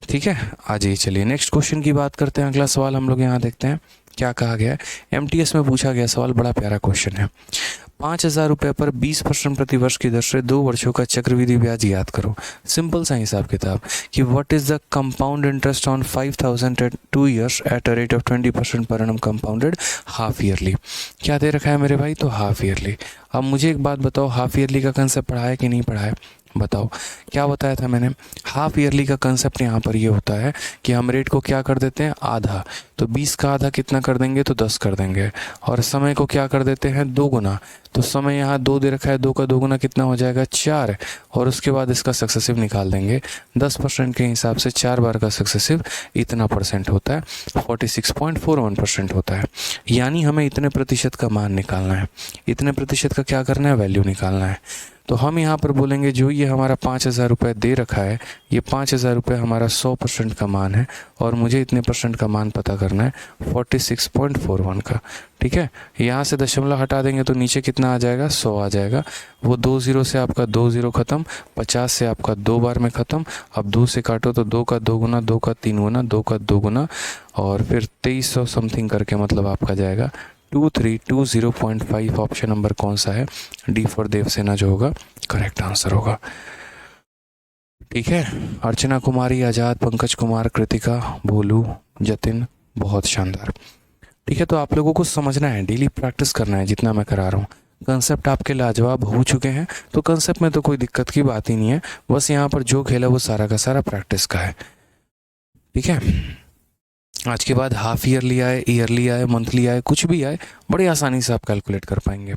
ठीक है, आ जाइए, चलिए नेक्स्ट क्वेश्चन की बात करते हैं। अगला सवाल हम लोग यहाँ देखते हैं क्या कहा गया है। एमटीएस में पूछा गया सवाल, बड़ा प्यारा क्वेश्चन है। 5,000 रुपये पर 20% प्रति वर्ष की दर से 2 वर्षों का चक्रवृद्धि ब्याज याद करो। सिंपल सा हिसाब किताब कि what is the compound interest on 5,000 at 2 years at a rate of 20% per annum compounded half yearly. क्या दे रखा है मेरे भाई, तो हाफ ईयरली। अब मुझे एक बात बताओ, हाफ ईयरली का कंसेप्ट पढ़ा है कि नहीं पढ़ा है? बताओ, क्या बताया था मैंने? हाफ ईयरली का कंसेप्ट यहाँ पर ये होता है कि हम रेट को क्या कर देते हैं, आधा। तो 20 का आधा कितना कर देंगे, तो 10 कर देंगे। और समय को क्या कर देते हैं, 2 गुना। तो समय यहाँ 2 दे रखा है, 2 का 2 गुना कितना हो जाएगा, 4। और उसके बाद इसका सक्सेसिव निकाल देंगे। 10% के हिसाब से 4 बार का सक्सेसिव इतना परसेंट होता है, 46.41% होता है। यानी हमें इतने प्रतिशत का मान निकालना है, इतने प्रतिशत का क्या करना है, वैल्यू निकालना है। तो हम यहाँ पर बोलेंगे जो ये हमारा 5,000 रुपये दे रखा है, ये 5,000 रुपये हमारा 100% का मान है, और मुझे इतने परसेंट का मान पता करना है 46.41 का। ठीक है, यहाँ से दशमलव हटा देंगे तो नीचे कितना आ जाएगा, 100 आ जाएगा। वो 2 जीरो से आपका 2 जीरो ख़त्म, 50 से आपका 2 बार में ख़त्म। अब 2 से काटो तो 2 का 2 गुना, 2 का 3 गुना, 2 का 2 गुना, और फिर 2300 समथिंग करके मतलब आपका जाएगा 2320.5। ऑप्शन नंबर कौन सा है, डी फॉर देवसेना जो होगा करेक्ट आंसर होगा। ठीक है, अर्चना कुमारी, आज़ाद, पंकज कुमार, कृतिका, भोलू, जतिन, बहुत शानदार। ठीक है, तो आप लोगों को समझना है, डेली प्रैक्टिस करना है जितना मैं करा रहा हूँ। कंसेप्ट आपके लाजवाब हो चुके हैं, तो कंसेप्ट में तो कोई दिक्कत की बात ही नहीं है। बस यहाँ पर जो खेला वो सारा का सारा प्रैक्टिस का है। ठीक है, आज के बाद हाफ ईयरली आए, ईयरली आए, मंथली आए, कुछ भी आए, बड़ी आसानी से आप कैलकुलेट कर पाएंगे।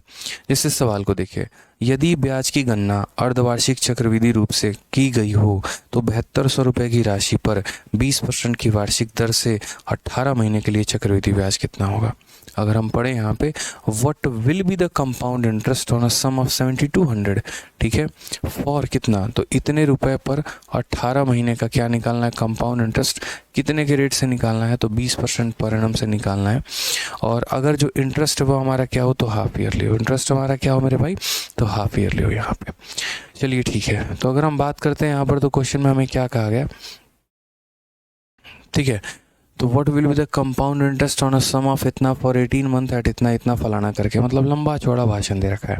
जैसे सवाल को देखिए, यदि ब्याज की गणना अर्धवार्षिक चक्रवृद्धि रूप से की गई हो तो 7200 रुपये की राशि पर 20% की वार्षिक दर से 18 महीने के लिए चक्रवृद्धि ब्याज कितना होगा। अगर हम पढ़े यहाँ पे, what will be the compound interest on a sum of 7200, ठीक है, फॉर कितना, तो इतने रुपए पर 18 महीने का क्या निकालना है, कंपाउंड इंटरेस्ट कितने के रेट से निकालना है, तो 20% पर एनम से निकालना है। और अगर जो इंटरेस्ट वो हमारा क्या हो, तो हाफ ईयरली हो। इंटरेस्ट हमारा क्या हो मेरे भाई, तो हाफ ईयरली हो यहाँ पे। चलिए ठीक है, तो अगर हम बात करते हैं यहाँ पर, तो क्वेश्चन में हमें क्या कहा गया, ठीक है, तो what will be the compound interest on a sum of इतना फॉर 18 मंथ एट इतना इतना फलाना करके, मतलब लंबा चौड़ा भाषण दे रखा है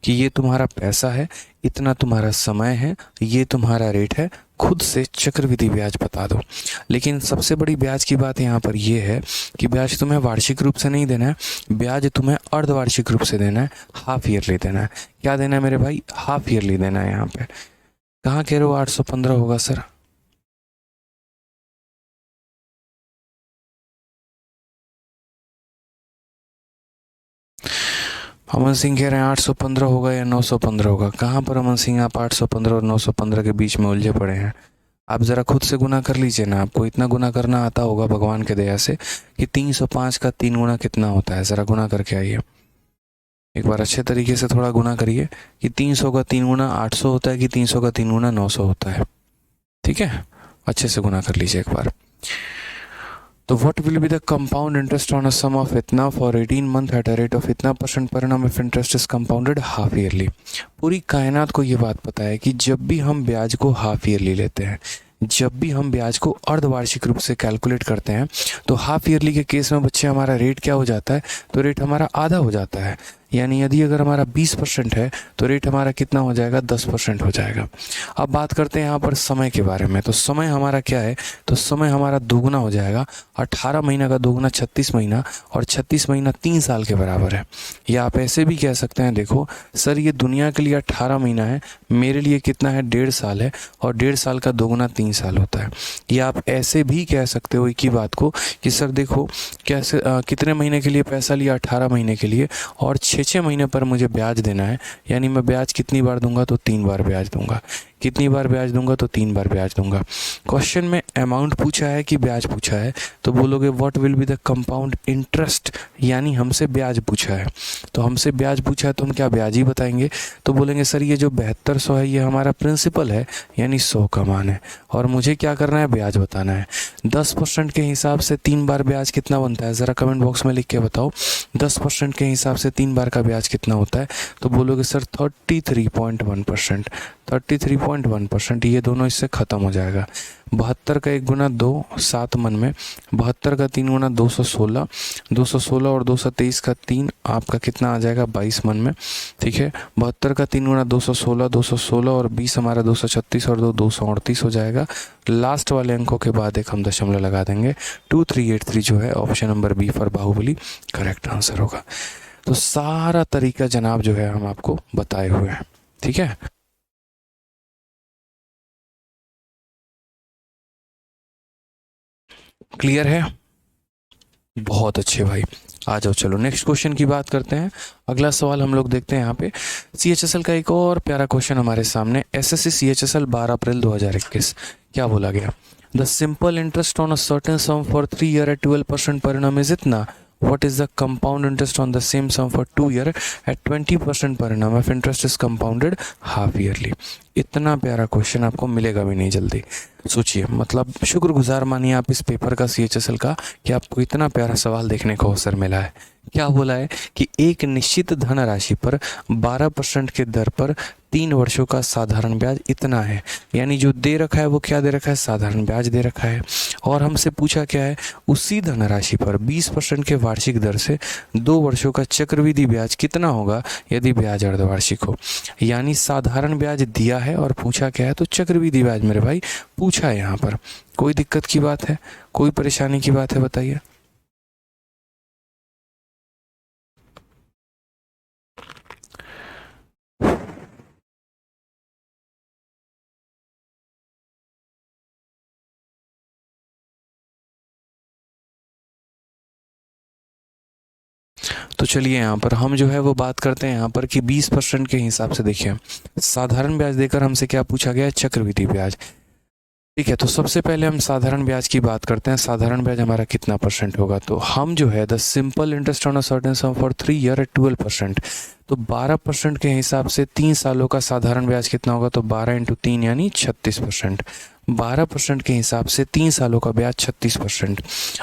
कि ये तुम्हारा पैसा है, इतना तुम्हारा समय है, ये तुम्हारा रेट है, खुद से चक्रवृद्धि ब्याज बता दो। लेकिन सबसे बड़ी ब्याज की बात यहाँ पर ये है कि ब्याज तुम्हें वार्षिक रूप से नहीं देना है, ब्याज तुम्हें अर्धवार्षिक रूप से देना है, हाफ ईयरली देना है। क्या देना है मेरे भाई, हाफ ईयरली देना है। यहाँ पे कहाँ कह रहे हो 815 होगा सर, अमन सिंह कह रहे हैं 815 होगा या 915 होगा। कहाँ पर अमन सिंह आप 815 और 915 के बीच में उलझे पड़े हैं, आप ज़रा खुद से गुना कर लीजिए ना, आपको इतना गुना करना आता होगा भगवान के दया से कि 305 का 3 गुना कितना होता है। ज़रा गुना करके आइए, एक बार अच्छे तरीके से थोड़ा गुना करिए कि 300 का 3 गुना 800 होता है कि 300 का 3 गुना 900 होता है। ठीक है, अच्छे से गुना कर लीजिए एक बार। तो what will be the compound interest on a sum of इतना for 18 month at a rate of इतना % per annum if interest is compounded half yearly. पूरी कायनात को ये बात पता है कि जब भी हम ब्याज को हाफ ईयरली लेते हैं, जब भी हम ब्याज को अर्धवार्षिक रूप से कैलकुलेट करते हैं, तो हाफ ईयरली के केस में बच्चे हमारा रेट क्या हो जाता है, तो रेट हमारा आधा हो जाता है। यानी यदि अगर हमारा 20% है तो रेट हमारा कितना हो जाएगा, 10% हो जाएगा। अब बात करते हैं यहाँ पर समय के बारे में। तो समय हमारा क्या है, तो समय हमारा दोगुना हो जाएगा। 18 महीना का दोगुना 36 महीना, और 36 महीना 3 साल के बराबर है। या आप ऐसे भी कह सकते हैं, देखो सर ये दुनिया के लिए 18 महीना है, मेरे लिए कितना है, 1.5 साल है, और 1.5 साल का दोगुना 3 साल होता है। या आप ऐसे भी कह सकते हो एक ही बात को कि सर देखो कैसे कितने महीने के लिए पैसा लिया, 18 महीने के लिए, और 6 महीने पर मुझे ब्याज देना है। यानी मैं ब्याज कितनी बार दूंगा, तो 3 बार ब्याज दूंगा। कितनी बार ब्याज दूंगा, तो 3 बार ब्याज दूंगा। क्वेश्चन में अमाउंट पूछा है कि ब्याज पूछा है, तो बोलोगे what will be the compound interest, यानी हमसे ब्याज पूछा है। तो हमसे ब्याज पूछा है तो हम क्या ब्याज ही बताएंगे। तो बोलेंगे सर ये जो 7200 है ये हमारा प्रिंसिपल है, यानी 100 का मान है, और मुझे क्या करना है, ब्याज बताना है। 10% के हिसाब से 3 बार ब्याज कितना बनता है, ज़रा कमेंट बॉक्स में लिख के बताओ। 10% के हिसाब से 3 बार का ब्याज कितना होता है, तो बोलोगे सर 33.1%। 33.1%, ये दोनों इससे ख़त्म हो जाएगा। 72 का 1 गुना 2 7 मन में, 72 का 3 गुना 216, 216 और 223 का 3 आपका कितना आ जाएगा, 22 मन में। ठीक है, 72 का 3 गुना 216, 216 और 20 हमारा 236 और 2 238 हो जाएगा। लास्ट वाले अंकों के बाद एक हम दशमलव लगा देंगे। 2383 जो है option number B for Baahubali correct answer होगा। तो सारा तरीका जनाब जो है हम आपको बताए हुए हैं। ठीक है, क्लियर है, बहुत अच्छे भाई। आ जाओ, चलो नेक्स्ट क्वेश्चन की बात करते हैं। अगला सवाल हम लोग देखते हैं यहाँ पे CHSL का एक और प्यारा क्वेश्चन हमारे सामने। SSC CHSL 12 अप्रैल 2021 क्या बोला गया, the simple interest on a certain sum for 3 year at 12% per annum is इतना। What is the compound interest on the same sum for 2 year at 20% per annum if interest is compounded half yearly। इतना प्यारा question आपको मिलेगा भी नहीं जल्दी। सोचिए, मतलब शुक्रगुजार मानिए आप इस पेपर का CHSL का कि आपको इतना प्यारा सवाल देखने को अवसर मिला है। क्या बोला है कि एक निश्चित धनराशि पर 12% के दर पर 3 वर्षों का साधारण ब्याज इतना है। यानी जो दे रखा है वो क्या दे रखा है, साधारण ब्याज दे रखा है। और हमसे पूछा क्या है, उसी धनराशि पर 20% के वार्षिक दर से 2 वर्षों का चक्रवृद्धि ब्याज कितना होगा यदि ब्याज अर्धवार्षिक हो। यानी साधारण ब्याज दिया है और पूछा क्या है, तो चक्रवृद्धि ब्याज मेरे भाई पूछा है। यहाँ पर कोई दिक्कत की बात है, कोई परेशानी की बात है, बताइए। तो चलिए यहाँ पर हम जो है वो बात करते हैं यहाँ पर कि 20% के हिसाब से देखिए साधारण ब्याज देकर हमसे क्या पूछा गया है, चक्रवृद्धि ब्याज। ठीक है, तो सबसे पहले हम साधारण ब्याज की बात करते हैं। साधारण ब्याज हमारा कितना % होगा, तो हम जो है the simple interest on a certain sum for 3 year at 12%, तो 12% के हिसाब से 3 सालों का साधारण ब्याज कितना होगा, तो 12 × 3 यानी 36%। 12% के हिसाब से 3 सालों का ब्याज 36%।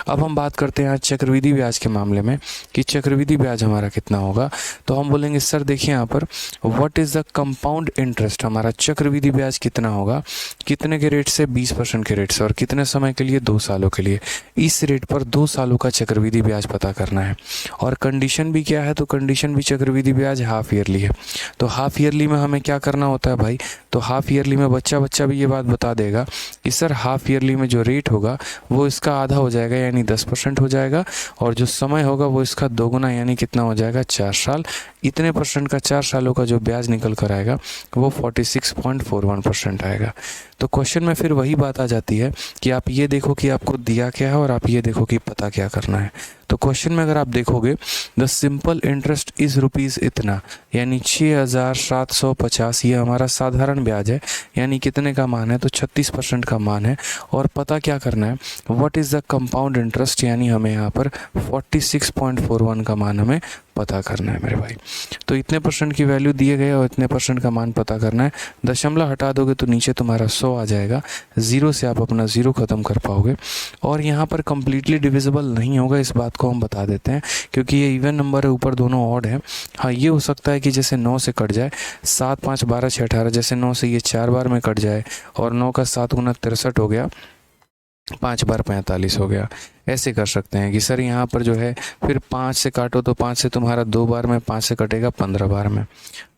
अब हम बात करते हैं आज चक्रवृद्धि ब्याज के मामले में कि चक्रवृद्धि ब्याज हमारा कितना होगा। तो हम बोलेंगे सर देखिए यहाँ पर what is the compound interest, हमारा चक्रवृद्धि ब्याज कितना होगा, कितने के रेट से, 20% के रेट से, और कितने समय के लिए, 2 सालों के लिए। इस रेट पर 2 सालों का चक्रवृद्धि ब्याज पता करना है। और कंडीशन भी क्या है, तो कंडीशन भी चक्रवृद्धि ब्याज हाफ ईयरली है। तो हाफ ईयरली में हमें क्या करना होता है भाई, तो हाफ ईयरली में बच्चा भी ये बात बता देगा कि सर हाफ ईयरली में जो रेट होगा वो इसका आधा हो जाएगा, यानी 10% हो जाएगा, और जो समय होगा वो इसका दोगुना, यानी कितना हो जाएगा, 4 साल। इतने % का 4 सालों का जो ब्याज निकल कर आएगा वो 46.41% आएगा। तो क्वेश्चन में फिर वही बात आ जाती है कि आप ये देखो कि आपको दिया क्या है और आप ये देखो कि पता क्या करना है। तो क्वेश्चन में अगर आप देखोगे the simple interest is rupees इतना, यानी 6750, ये हमारा साधारण ब्याज है, यानी कितने का मान है, तो 36 परसेंट का मान है और पता क्या करना है, what is the compound interest, यानी हमें यहाँ पर 46.41 का मान हमें पता करना है मेरे भाई। तो इतने परसेंट की वैल्यू दिए गए और इतने परसेंट का मान पता करना है। दशमलव हटा दोगे तो नीचे तुम्हारा 100 आ जाएगा, ज़ीरो से आप अपना ज़ीरो ख़त्म कर पाओगे। और यहाँ पर कम्प्लीटली डिविजिबल नहीं होगा, इस बात को हम बता देते हैं, क्योंकि ये इवन नंबर है, ऊपर दोनों ऑड है। हाँ, ये हो सकता है कि जैसे 9 से कट जाए, 7 5 12 6 18, जैसे 9 से ये 4 बार में कट जाए और 9 का 7 गुना 63 हो गया, 5 बार 45 हो गया। ऐसे कर सकते हैं कि सर यहाँ पर जो है फिर 5 से काटो तो 5 से तुम्हारा 2 बार में, 5 से कटेगा 15 बार में।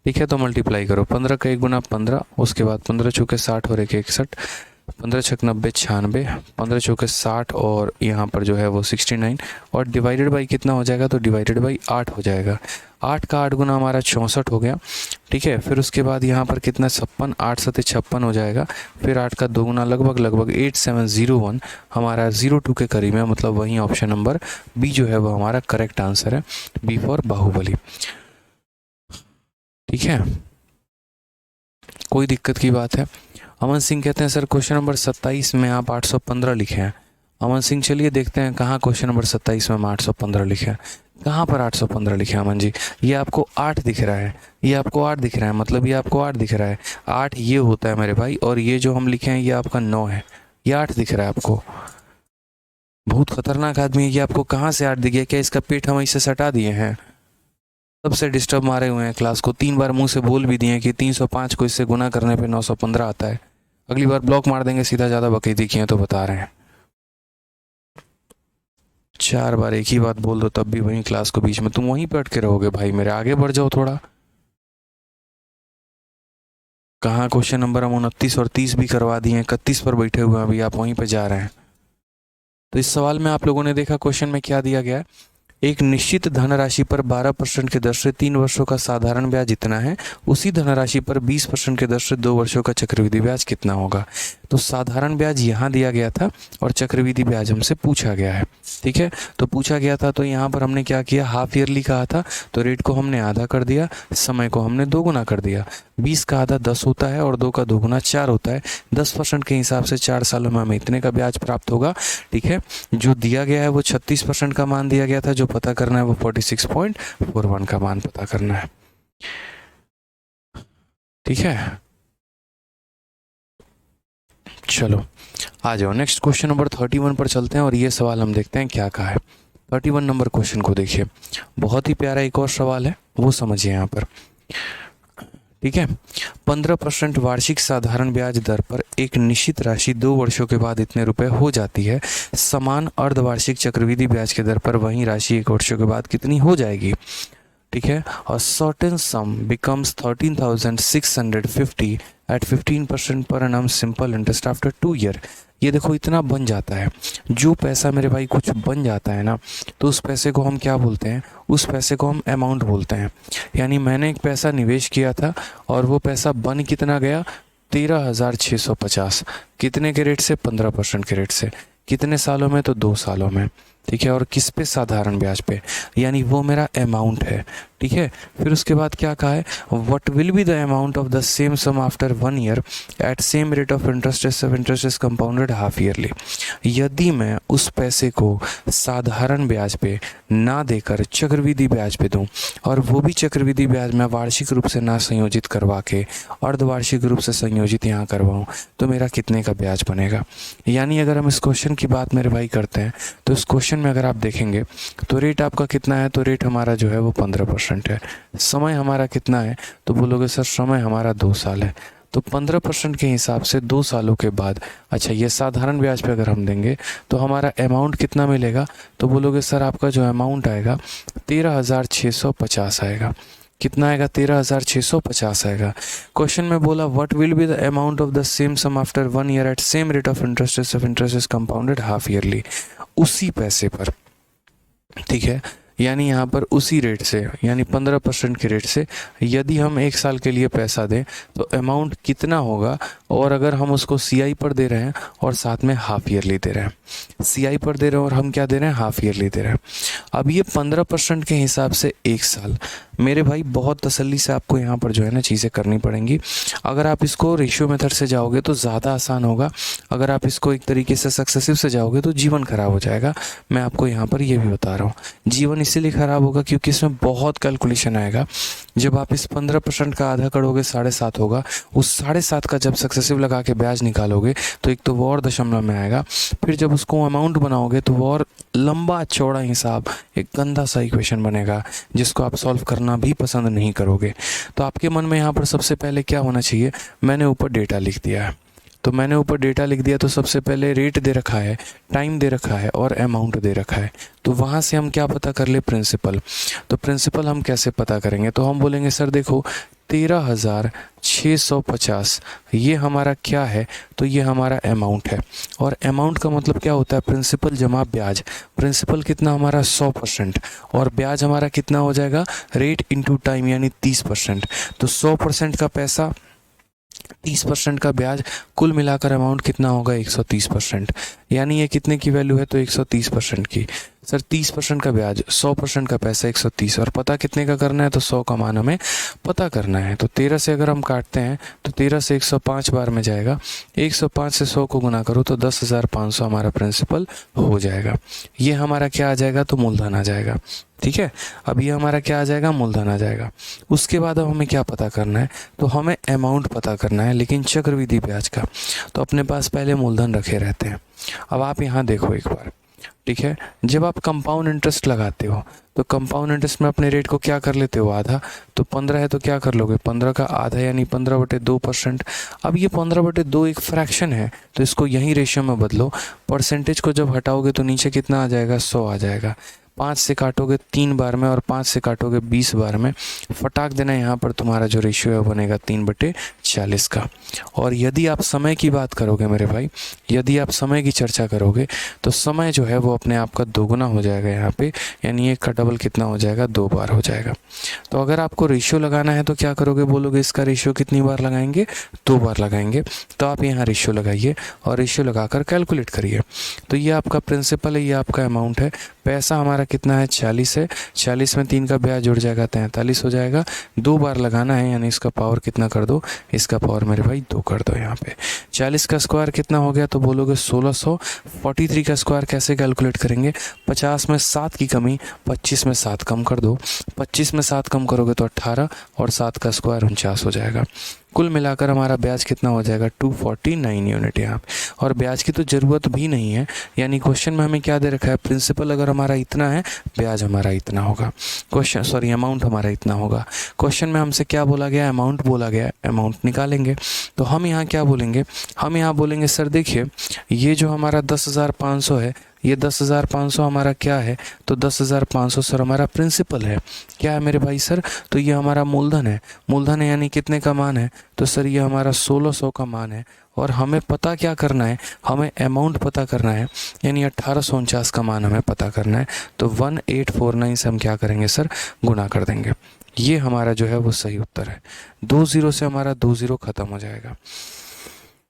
ठीक है, तो मल्टीप्लाई करो, 15 का 1 गुना 15, उसके बाद 15 चौके 60 और 1 61, 15 छक 90 96, 15 चौके 60 और यहाँ पर जो है वो 69, और डिवाइडेड बाई कितना हो जाएगा, तो डिवाइडेड बाई 8 हो जाएगा। 8 का 8 गुना हमारा 64 हो गया। ठीक है, फिर उसके बाद यहाँ पर कितना 56, 8 सते 56 हो जाएगा। फिर 8 का 2 गुना लगभग 8701 हमारा 02 के करीब है, मतलब वही ऑप्शन नंबर बी जो है वो हमारा करेक्ट आंसर है, बी फॉर बाहुबली। ठीक है, कोई दिक्कत की बात है? अमन सिंह कहते हैं सर क्वेश्चन नंबर 27 में आप 815 लिखे हैं। अमन सिंह चलिए देखते हैं कहाँ क्वेश्चन नंबर 27 में हम 815 लिखे हैं। कहाँ पर 815 लिखे हैं अमन जी? ये आपको 8 दिख रहा है, ये आपको 8 दिख रहा है, मतलब ये आपको 8 दिख रहा है। 8 ये होता है मेरे भाई, और ये जो हम लिखे हैं ये आपका 9 है। ये 8 दिख रहा है आपको। बहुत खतरनाक आदमी है ये। आपको कहाँ से 8 दिख गया? क्या इसका पेट हम इसे सटा दिए हैं? सबसे डिस्टर्ब मारे हुए हैं क्लास को। 3 बार मुंह से बोल भी दिए कि 305 को इससे गुना करने पे 915 आता है। अगली बार ब्लॉक मार देंगे सीधा, ज़्यादा बकैती किए तो बता रहे हैं। 4 बार एक ही बात बोल दो तब भी वहीं क्लास को बीच में, तुम वहीं पे अटके रहोगे भाई मेरे। आगे बढ़ जाओ थोड़ा। कहाँ क्वेश्चन नंबर हम 29 और 30 भी करवा दिए हैं, 31 पर बैठे हुए हैं अभी, आप वहीं पे जा रहे हैं। तो इस सवाल में आप लोगों ने देखा क्वेश्चन में क्या दिया गया है, एक निश्चित धनराशि पर 12% के दर से 3 वर्षों का साधारण ब्याज जितना है, उसी धनराशि पर 20% के दर से 2 वर्षों का चक्रवृद्धि ब्याज कितना होगा। तो साधारण ब्याज यहाँ दिया गया था और चक्रवृद्धि ब्याज हमसे पूछा गया है। ठीक है, तो पूछा गया था तो यहाँ पर हमने क्या किया, हाफ ईयरली कहा था तो रेट को हमने आधा कर दिया, समय को हमने 2 गुना कर दिया। 20 का आधा 10 होता है और 2 का 2 गुना 4 होता है। 10% के हिसाब से 4 सालों में हमें इतने का ब्याज प्राप्त होगा। ठीक है, जो दिया गया है वो 36% का मान दिया गया था, जो पता करना है वो 46.41 का मान पता करना है। ठीक है, चलो आ जाओ नेक्स्ट क्वेश्चन नंबर 31 पर चलते हैं और ये सवाल हम देखते हैं क्या कहा है। 31 नंबर क्वेश्चन को देखिए, बहुत ही प्यारा एक और सवाल है, वो समझिए यहाँ पर। ठीक है, 15% वार्षिक साधारण ब्याज दर पर एक निश्चित राशि 2 वर्षों के बाद इतने रुपए हो जाती है। समान अर्धवार्षिक चक्रवृद्धि ब्याज के दर पर वही राशि 1 वर्षों के बाद कितनी हो जाएगी। ठीक है, और certain some becomes 13,650 at 15% per annum simple interest after 2 year. ये देखो इतना बन जाता है। जो पैसा मेरे भाई कुछ बन जाता है ना, तो उस पैसे को हम क्या बोलते हैं, उस पैसे को हम अमाउंट बोलते हैं। यानी मैंने एक पैसा निवेश किया था और वो पैसा बन कितना गया, 13,650। कितने के रेट से, 15% के रेट से। कितने सालों में, तो 2 सालों में। ठीक है, और किस पे, साधारण ब्याज पे, यानी वो मेरा अमाउंट है। ठीक है, फिर उसके बाद क्या कहा है, what will be the amount of the same sum after 1 year at same rate of interest is compounded half yearly. यदि मैं उस पैसे को साधारण ब्याज पे ना देकर चक्रवृद्धि ब्याज पे दूं, और वो भी चक्रवृद्धि ब्याज में वार्षिक रूप से ना संयोजित करवा के अर्धवार्षिक रूप से संयोजित यहाँ करवाऊँ, तो मेरा कितने का ब्याज बनेगा। यानी अगर हम इस क्वेश्चन की बात मेरे भाई करते हैं, तो इस क्वेश्चन में अगर आप देखेंगे तो रेट आपका कितना है, तो रेट हमारा जो है वो 15% है। समय हमारा कितना है, तो बोलोगे सर समय हमारा 2 साल है। तो 15% के हिसाब से 2 सालों के बाद, अच्छा ये साधारण ब्याज पे अगर हम देंगे तो हमारा अमाउंट कितना मिलेगा, तो बोलोगे सर आपका जो अमाउंट आएगा 13,650 आएगा। कितना आएगा, 13,650 आएगा। क्वेश्चन में बोला what will be the amount of the same sum after 1 year at same rate of interest is compounded half yearly. उसी पैसे पर, ठीक है, यानी यहाँ पर उसी रेट से, यानी 15% के रेट से यदि हम 1 साल के लिए पैसा दें तो अमाउंट कितना होगा। और अगर हम उसको CI पर दे रहे हैं और साथ में हाफ ईयरली दे रहे हैं, CI पर दे रहे हैं और हम क्या दे रहे हैं, हाफ ईयरली दे रहे हैं। अब ये 15% के हिसाब से 1 साल। मेरे भाई बहुत तसल्ली से आपको यहाँ पर जो है ना चीज़ें करनी पड़ेंगी। अगर आप इसको रेशियो मेथड से जाओगे तो ज़्यादा आसान होगा, अगर आप इसको एक तरीके से सक्सेसिव से जाओगे तो जीवन ख़राब हो जाएगा। मैं आपको यहाँ पर ये भी बता रहा हूँ, जीवन इसीलिए ख़राब होगा क्योंकि इसमें बहुत कैलकुलेशन आएगा। जब आप इस 15% का आधा करोगे 7.5 होगा, उस 7.5 का जब सक्सेसिव लगा के ब्याज निकालोगे तो एक तो वो और दशमलव में आएगा, फिर जब उसको अमाउंट बनाओगे तो वो और लंबा चौड़ा हिसाब, एक गंदा सा इक्वेशन बनेगा जिसको आप सॉल्व करना भी पसंद नहीं करोगे। तो आपके मन में यहाँ पर सबसे पहले क्या होना चाहिए, मैंने ऊपर डेटा लिख दिया है, तो मैंने ऊपर डेटा लिख दिया तो सबसे पहले रेट दे रखा है, टाइम दे रखा है और अमाउंट दे रखा है। तो वहाँ से हम क्या पता कर ले, प्रिंसिपल। तो प्रिंसिपल हम कैसे पता करेंगे, तो हम बोलेंगे सर देखो 13,650 ये हमारा क्या है, तो ये हमारा अमाउंट है। और अमाउंट का मतलब क्या होता है, प्रिंसिपल जमा ब्याज। प्रिंसिपल कितना हमारा 100% और ब्याज हमारा कितना हो जाएगा, रेट इंटू टाइम यानी 30%। तो 100% का पैसा, 30% का ब्याज, कुल मिलाकर अमाउंट कितना होगा 130%। यानी ये कितने की वैल्यू है, तो 130% की। सर 30% का ब्याज, 100% का पैसा 130, और पता कितने का करना है, तो 100 का मान हमें पता करना है। तो 13 से अगर हम काटते हैं तो 13 से 105 बार में जाएगा, 105 से 100 को गुना करो तो 10,500 हमारा प्रिंसिपल हो जाएगा। ये हमारा क्या आ जाएगा, तो मूलधन आ जाएगा। ठीक है, अब ये हमारा क्या आ जाएगा, मूलधन आ जाएगा। उसके बाद अब हमें क्या पता करना है, तो हमें अमाउंट पता करना है, लेकिन चक्रवृद्धि ब्याज का। तो अपने पास पहले मूलधन रखे रहते हैं। अब आप यहाँ देखो एक बार, ठीक है, जब आप कंपाउंड इंटरेस्ट लगाते हो तो कंपाउंड इंटरेस्ट में अपने रेट को क्या कर लेते हो, आधा। तो 15 है तो क्या कर लोगे, 15 का आधा यानी 15/2%। अब ये 15/2 एक फ्रैक्शन है, तो इसको यहीं रेशियो में बदलो। परसेंटेज को जब हटाओगे तो नीचे कितना आ जाएगा, 100 आ जाएगा। 5 से काटोगे 3 बार में और 5 से काटोगे 20 बार में, फटाक देना यहाँ पर तुम्हारा जो रेशियो है वो बनेगा 3/40 का। और यदि आप समय की बात करोगे मेरे भाई, यदि आप समय की चर्चा करोगे तो समय जो है वो अपने आप का दोगुना हो जाएगा यहाँ पे, यानी एक का डबल कितना हो जाएगा, 2 बार हो जाएगा। तो अगर आपको रेशियो लगाना है तो क्या करोगे, बोलोगे इसका रेशियो कितनी बार लगाएंगे, 2 बार लगाएंगे। तो आप यहाँ रेशियो लगाइए और रेशियो लगाकर कैलकुलेट करिए। तो ये आपका प्रिंसिपल है, ये आपका अमाउंट है। पैसा हमारा कितना है, 40 है, 40 में 3 का ब्याज जुड़ जाएगा, 43 हो जाएगा। 2 बार लगाना है यानी इसका पावर कितना कर दो, इसका पावर मेरे भाई 2 कर दो यहाँ पे। 40 का स्क्वायर कितना हो गया, तो बोलोगे 1600। 43 का स्क्वायर कैसे कैलकुलेट करेंगे, 50 में 7 की कमी, 25 में 7 कम कर दो। 25 में 7 कम करोगे तो 18 और 7 का स्क्वायर 49 हो जाएगा। कुल मिलाकर हमारा ब्याज कितना हो जाएगा, 249 यूनिट यहाँ पे। और ब्याज की तो ज़रूरत भी नहीं है, यानी क्वेश्चन में हमें क्या दे रखा है, प्रिंसिपल अगर हमारा इतना है, ब्याज हमारा इतना होगा। अमाउंट हमारा इतना होगा। क्वेश्चन में हमसे क्या बोला गया, अमाउंट बोला गया, अमाउंट निकालेंगे। तो हम यहाँ क्या बोलेंगे, हम यहाँ बोलेंगे सर देखिए ये जो हमारा 10,500 है, ये 10,500 हमारा क्या है, तो 10,500 सर हमारा प्रिंसिपल है। क्या है मेरे भाई सर, तो ये हमारा मूलधन है। मूलधन है यानी कितने का मान है, तो सर ये हमारा 1600 का मान है। और हमें पता क्या करना है, हमें अमाउंट पता करना है, यानी 1849 का मान हमें पता करना है। तो 1849 से हम क्या करेंगे सर, गुना कर देंगे। ये हमारा जो है वो सही उत्तर है। 2 0 से हमारा 2 0 ख़त्म हो जाएगा।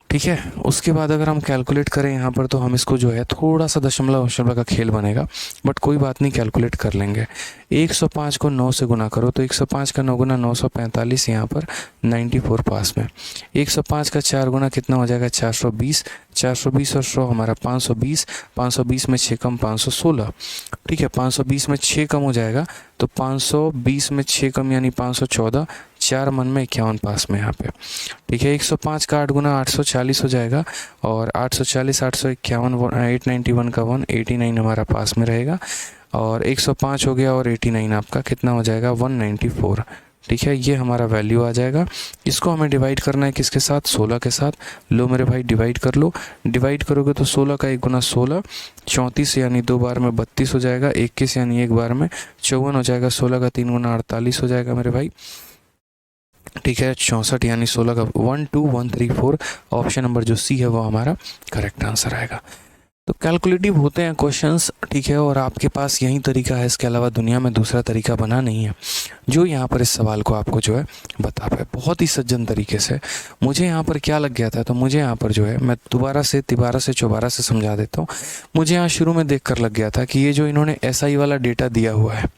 ठीक है, उसके बाद अगर हम कैलकुलेट करें यहाँ पर तो हम इसको जो है थोड़ा सा दशमलव का खेल बनेगा, बट कोई बात नहीं, कैलकुलेट कर लेंगे। 105 को 9 से गुना करो तो 105 का 9 गुना 945, यहाँ पर 94 पास में। 105 का 4 गुना कितना हो जाएगा, 420। 420 और 100 हमारा 520। 520 में 6 कम 516। ठीक है, 520 में 6 कम हो जाएगा तो 520 में 6 कम यानी 514। 4 मन में 51 पास में यहाँ पे। ठीक है, 105 का 8 गुना 840 हो जाएगा और 840 851 891 का 189 हमारा पास में रहेगा। और 105 हो गया और 89 आपका कितना हो जाएगा, 194। ठीक है, ये हमारा वैल्यू आ जाएगा। इसको हमें डिवाइड करना है किसके साथ, 16 के साथ। लो मेरे भाई डिवाइड कर लो। डिवाइड करोगे तो 16 का 1 गुना 16, 34 यानी 2 बार में 32 हो जाएगा। 21 यानी 1 बार में 54 हो जाएगा। 16 का 3 गुना 48 हो जाएगा मेरे भाई। ठीक है, 64 यानी 16 का 1 2 1 3 4। ऑप्शन नंबर जो सी है वो हमारा करेक्ट आंसर आएगा। तो कैलकुलेटिव होते हैं क्वेश्चंस, ठीक है, और आपके पास यही तरीका है, इसके अलावा दुनिया में दूसरा तरीका बना नहीं है जो यहाँ पर इस सवाल को आपको जो है बता पाए बहुत ही सज्जन तरीके से। मुझे यहाँ पर क्या लग गया था, तो मुझे यहाँ पर जो है, मैं दोबारा से तिबारा से चौबारा से समझा देता हूँ। मुझे यहाँ शुरू में देख कर लग गया था कि ये जो इन्होंने SI वाला डेटा दिया हुआ है,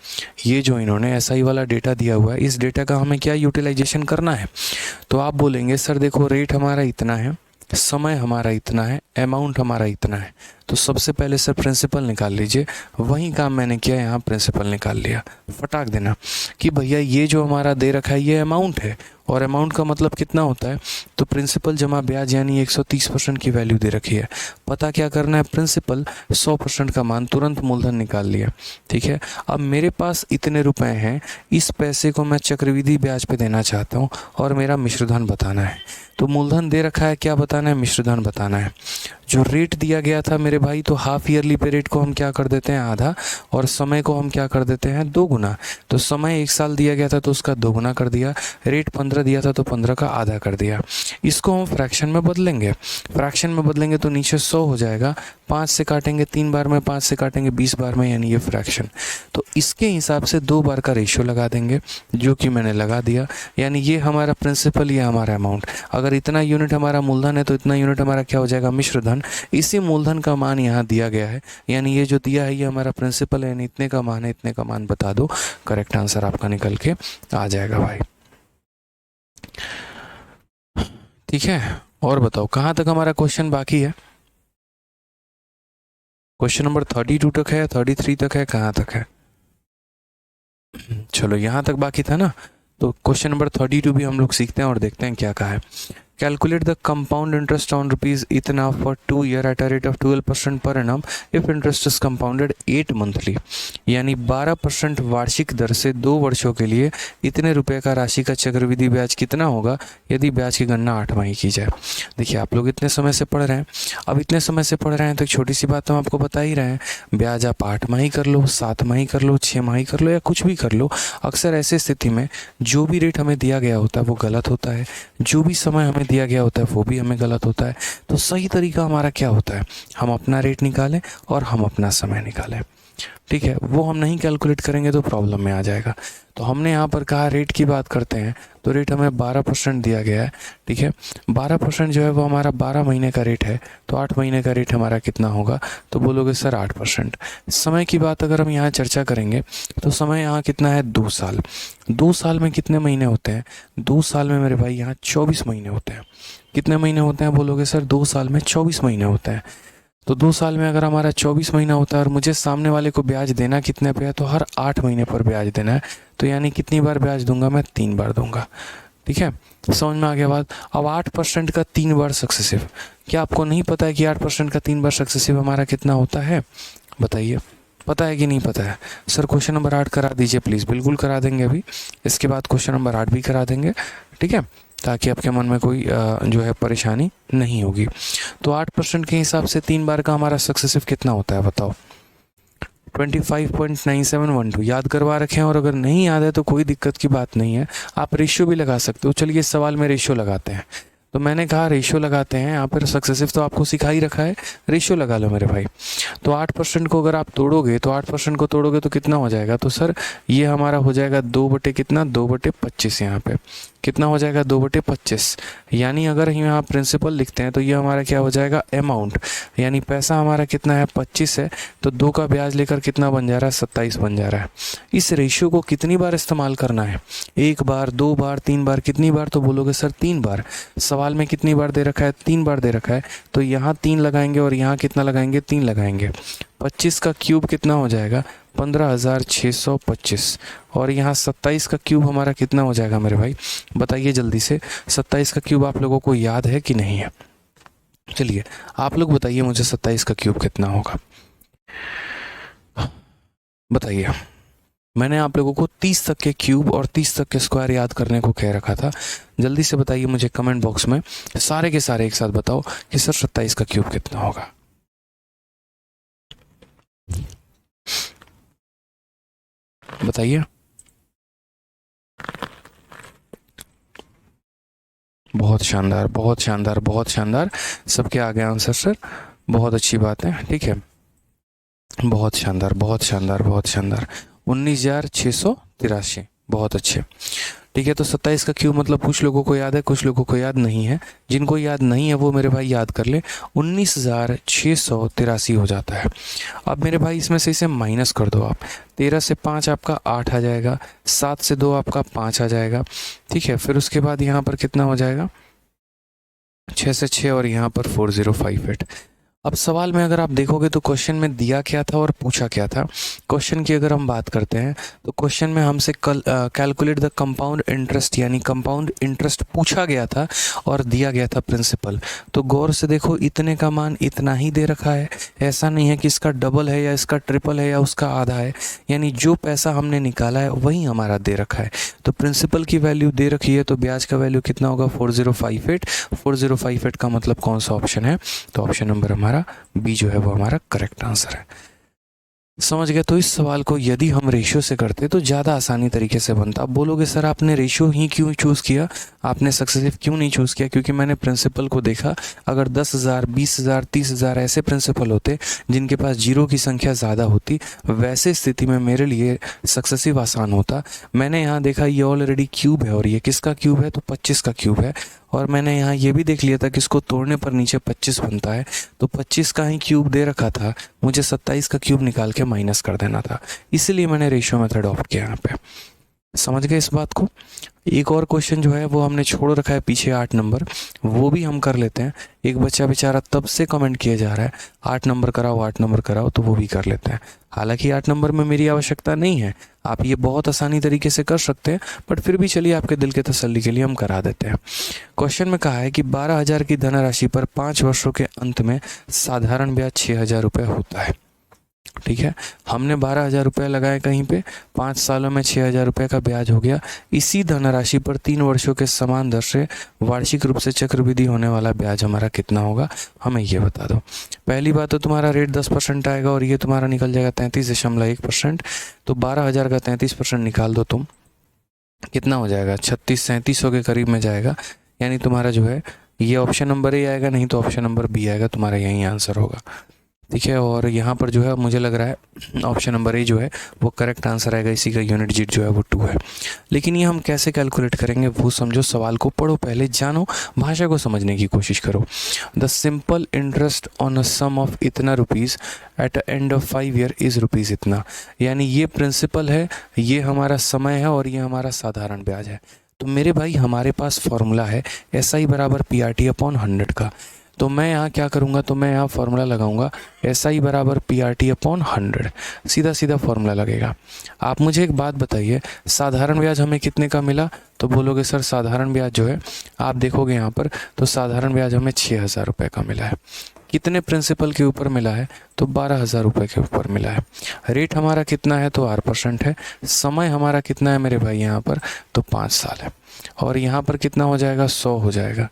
ये जो इन्होंने SI वाला डेटा दिया हुआ है, इस डेटा का हमें क्या यूटिलाइजेशन करना है। तो आप बोलेंगे सर देखो रेट हमारा इतना है, समय हमारा इतना है, अमाउंट हमारा इतना है, तो सबसे पहले सर प्रिंसिपल निकाल लीजिए। वही काम मैंने किया, यहाँ प्रिंसिपल निकाल लिया, फटाक देना कि भैया ये जो हमारा दे रखा है ये अमाउंट है, और अमाउंट का मतलब कितना होता है, तो प्रिंसिपल जमा ब्याज यानी 130% की वैल्यू दे रखी है। पता क्या करना है, प्रिंसिपल 100% का मान, तुरंत मूलधन निकाल लिया, ठीक है। अब मेरे पास इतने रुपए हैं, इस पैसे को मैं चक्रवृद्धि ब्याज पे देना चाहता हूँ और मेरा मिश्रधन बताना है। तो मूलधन दे रखा है, क्या बताना है, मिश्रधन बताना है। जो रेट दिया गया था मेरे भाई, तो हाफ ईयरली पे रेट को हम क्या कर देते हैं, आधा, और समय को हम क्या कर देते हैं, 2 गुना। तो समय 1 साल दिया गया था तो उसका 2 गुना कर दिया, रेट 15 दिया था तो 15 का आधा कर दिया। इसको हम फ्रैक्शन में बदलेंगे, फ्रैक्शन में बदलेंगे तो नीचे 100 हो जाएगा, 5 से काटेंगे 3 बार में, 5 से काटेंगे 20 बार में, यानी ये फ्रैक्शन। तो इसके हिसाब से 2 बार का रेशियो लगा देंगे, जो कि मैंने लगा दिया। यानी ये हमारा प्रिंसिपल, ये हमारा अमाउंट। अगर इतना यूनिट हमारा मूलधन है तो इतना यूनिट हमारा क्या हो जाएगा, मिश्रधन। इसी मूलधन का मान यहाँ दिया गया है, यानी ये जो दिया है ये हमारा प्रिंसिपल है, यानी इतने का मान है, इतने का मान बता दो, करेक्ट आंसर आपका निकल के आ जाएगा भाई। ठीक है, और बताओ कहाँ तक हमारा क्वेश्चन बाकी है। क्वेश्चन नंबर 32 तक है, 33 तक है, कहाँ तक है। चलो यहाँ तक बाकी था ना, तो क्वेश्चन नंबर 32 भी हम लोग सीखते हैं और देखते हैं क्या कहा है। Calculate the compound interest on rupees इतना for 2 year at a rate of 12% per annum if interest is compounded 8 monthly. यानी 12% वार्षिक दर से 2 वर्षों के लिए इतने रुपए का राशि का चक्रवृद्धि ब्याज कितना होगा यदि ब्याज की गणना 8 माही की जाए। देखिए आप लोग इतने समय से पढ़ रहे हैं, अब इतने समय से पढ़ रहे हैं तो एक छोटी सी बात हम आपको बता ही रहे हैं, ब्याज आप 8 माही कर लो, 7 माही कर लो, 6 माही कर लो, या कुछ भी कर लो। अक्सर ऐसी स्थिति में जो भी रेट हमें दिया गया होता है वो गलत होता है, जो भी समय हमें दिया गया होता है वो भी हमें गलत होता है। तो सही तरीका हमारा क्या होता है, हम अपना रेट निकालें और हम अपना समय निकालें, ठीक है। वो हम नहीं कैलकुलेट करेंगे तो प्रॉब्लम में आ जाएगा। तो हमने यहाँ पर कहा रेट की बात करते हैं, तो रेट हमें 12% दिया गया है, ठीक है। 12% जो है वो हमारा 12 महीने का रेट है, तो 8 महीने का रेट हमारा कितना होगा, तो बोलोगे सर 8%। समय की बात अगर हम यहाँ चर्चा करेंगे तो समय यहाँ कितना है, 2 साल। 2 साल में कितने महीने होते हैं, 2 साल में मेरे भाई यहाँ 24 महीने होते हैं। कितने महीने होते हैं, बोलोगे सर 2 साल में 24 महीने होते हैं। तो 2 साल में अगर हमारा 24 महीना होता है और मुझे सामने वाले को ब्याज देना कितने पे है, तो हर 8 महीने पर ब्याज देना है। तो यानी कितनी बार ब्याज दूंगा मैं, 3 बार दूंगा, ठीक है। समझ में आ गया बात। अब 8% का 3 बार सक्सेसिव, क्या आपको नहीं पता है कि 8% का 3 बार सक्सेसिव हमारा कितना होता है, बताइए, पता है कि नहीं पता है। सर क्वेश्चन नंबर 8 करा दीजिए प्लीज़, बिल्कुल करा देंगे अभी, इसके बाद क्वेश्चन नंबर 8 भी करा देंगे, ठीक है, ताकि आपके मन में कोई जो है परेशानी नहीं होगी। तो 8% के हिसाब से 3 बार का हमारा सक्सेसिव कितना होता है बताओ, 25.9712 याद करवा रखें। और अगर नहीं याद है तो कोई दिक्कत की बात नहीं है, आप रेशियो भी लगा सकते हो। चलिए इस सवाल में रेशियो लगाते हैं। तो मैंने कहा रेशियो लगाते हैं, यहाँ पर सक्सेसिव तो आपको सिखा ही रखा है, रेशियो लगा लो मेरे भाई। तो 8% को अगर आप तोड़ोगे तो 8% को तोड़ोगे तो कितना हो जाएगा, तो सर ये हमारा हो जाएगा 2/25, यहाँ पे कितना हो जाएगा, 2/25। यानी अगर यहाँ प्रिंसिपल लिखते हैं तो ये हमारा क्या हो जाएगा, अमाउंट, यानी पैसा हमारा कितना है, 25 है, तो 2 का ब्याज लेकर कितना बन जा रहा है, 27 बन जा रहा है। इस रेशियो को कितनी बार इस्तेमाल करना है, 1 बार, 2 बार, 3 बार, कितनी बार, तो बोलोगे सर 3 बार। सवाल में कितनी बार दे रखा है, 3 बार दे रखा है, तो यहाँ 3 लगाएंगे और यहाँ कितना लगाएंगे, 3 लगाएंगे। 25 का क्यूब कितना हो जाएगा, 15,625, और यहाँ 27 का क्यूब हमारा कितना हो जाएगा मेरे भाई, बताइए जल्दी से। 27 का क्यूब आप लोगों को याद है कि नहीं है, चलिए आप लोग बताइए मुझे 27 का क्यूब कितना होगा, बताइए। मैंने आप लोगों को 30 तक के क्यूब और 30 तक के स्क्वायर याद करने को कह रखा था। जल्दी से बताइए मुझे कमेंट बॉक्स में, सारे के सारे एक साथ बताओ कि सर 27 का क्यूब कितना होगा। बताइए, बहुत शानदार, बहुत शानदार, बहुत शानदार, सबके आ गए आंसर सर। बहुत अच्छी बात है, ठीक है, बहुत शानदार, बहुत शानदार, बहुत शानदार। 19,683, बहुत अच्छे। ठीक है, तो 27 का क्यूब मतलब कुछ लोगों को याद है, कुछ लोगों को याद नहीं है। जिनको याद नहीं है वो मेरे भाई याद कर ले, 19,683 हो जाता है। अब मेरे भाई इसमें से इसे माइनस कर दो आप। 13 से 5 आपका 8 आ जाएगा, 7 से 2 आपका 5 आ जाएगा। ठीक है, फिर उसके बाद यहाँ पर कितना हो जाएगा, 6 से 6 और यहाँ पर 4058। अब सवाल में अगर आप देखोगे तो क्वेश्चन में दिया क्या था और पूछा क्या था। क्वेश्चन की अगर हम बात करते हैं तो क्वेश्चन में हमसे कैलकुलेट द कंपाउंड इंटरेस्ट यानी कंपाउंड इंटरेस्ट पूछा गया था और दिया गया था प्रिंसिपल। तो गौर से देखो, इतने का मान इतना ही दे रखा है, ऐसा नहीं है कि इसका डबल है या इसका ट्रिपल है या उसका आधा है, यानी जो पैसा हमने निकाला है वही हमारा दे रखा है। तो प्रिंसिपल की वैल्यू दे रखी है तो ब्याज का वैल्यू कितना होगा, 4058। 4058 का मतलब कौन सा ऑप्शन है, तो ऑप्शन नंबर हमारा बी जो है वो हमारा करेक्ट आंसर है। समझ गया। तो इस सवाल को यदि हम रेशियो से करते तो ज़्यादा आसानी तरीके से बनता। आप बोलोगे सर आपने रेशियो ही क्यों चूज़ किया, आपने सक्सेसिव क्यों नहीं चूज़ किया, क्योंकि मैंने प्रिंसिपल को देखा। अगर 10,000, 20,000, 30,000 ऐसे प्रिंसिपल होते जिनके पास जीरो की संख्या ज़्यादा होती, वैसे स्थिति में मेरे लिए सक्सेसिव आसान होता। मैंने यहाँ देखा ये ऑलरेडी क्यूब है और ये किसका क्यूब है, तो 25 का क्यूब है। और मैंने यहाँ ये भी देख लिया था कि इसको तोड़ने पर नीचे 25 बनता है, तो 25 का ही क्यूब दे रखा था, मुझे 27 का क्यूब निकाल के माइनस कर देना था, इसलिए मैंने रेशियो मेथड ऑप्ट किया यहाँ पे। समझ गए इस बात को। एक और क्वेश्चन जो है वो हमने छोड़ रखा है पीछे 8 नंबर, वो भी हम कर लेते हैं। एक बच्चा बेचारा तब से कमेंट किया जा रहा है 8 नंबर कराओ, 8 नंबर कराओ, तो वो भी कर लेते हैं। हालांकि 8 नंबर में मेरी आवश्यकता नहीं है, आप ये बहुत आसानी तरीके से कर सकते हैं, बट फिर भी चलिए आपके दिल के तसल्ली के लिए हम करा देते हैं। क्वेश्चन में कहा है कि 12,000 की धनराशि पर 5 वर्षों के अंत में साधारण ब्याज 6,000 रुपये होता है। ठीक है, हमने 12,000 रुपये लगाए कहीं पे, 5 सालों में 6,000 रुपये का ब्याज हो गया। इसी धनराशि पर 3 वर्षों के समान दर से वार्षिक रूप से चक्रवृद्धि होने वाला ब्याज हमारा कितना होगा, हमें ये बता दो। पहली बात तो तुम्हारा रेट 10% आएगा और ये तुम्हारा निकल जाएगा 33.1%। तो 12,000 का 33% निकाल दो तुम, कितना हो जाएगा, 36-37 के करीब में जाएगा। यानी तुम्हारा जो है ये ऑप्शन नंबर ए आएगा, नहीं तो ऑप्शन नंबर बी आएगा, तुम्हारा यही आंसर होगा। ठीक है, और यहाँ पर जो है मुझे लग रहा है ऑप्शन नंबर ए जो है वो करेक्ट आंसर आएगा, इसी का यूनिट जीट जो है वो 2 है। लेकिन ये हम कैसे कैलकुलेट करेंगे वो समझो, सवाल को पढ़ो पहले, जानो, भाषा को समझने की कोशिश करो। The simple interest on a sum of इतना rupees at end of 5 year is rupees इतना। यानी ये प्रिंसिपल है, ये हमारा समय है और ये हमारा साधारण ब्याज है। तो मेरे भाई हमारे पास फॉर्मूला है SI बराबर PRT अपॉन 100 का। तो मैं यहाँ क्या करूँगा, तो मैं यहाँ फॉर्मूला लगाऊंगा SI बराबर PRT अपॉन 100, सीधा सीधा फॉर्मूला लगेगा। आप मुझे एक बात बताइए, साधारण ब्याज हमें कितने का मिला, तो बोलोगे सर साधारण ब्याज जो है, आप देखोगे यहाँ पर तो साधारण ब्याज हमें 6,000 रुपये का मिला है। कितने प्रिंसिपल के ऊपर मिला है, तो 12,000 रुपये के ऊपर मिला है। रेट हमारा कितना है, तो 8% है। समय हमारा कितना है मेरे भाई यहाँ पर, तो 5 साल है। और यहाँ पर कितना हो जाएगा, 100 हो जाएगा।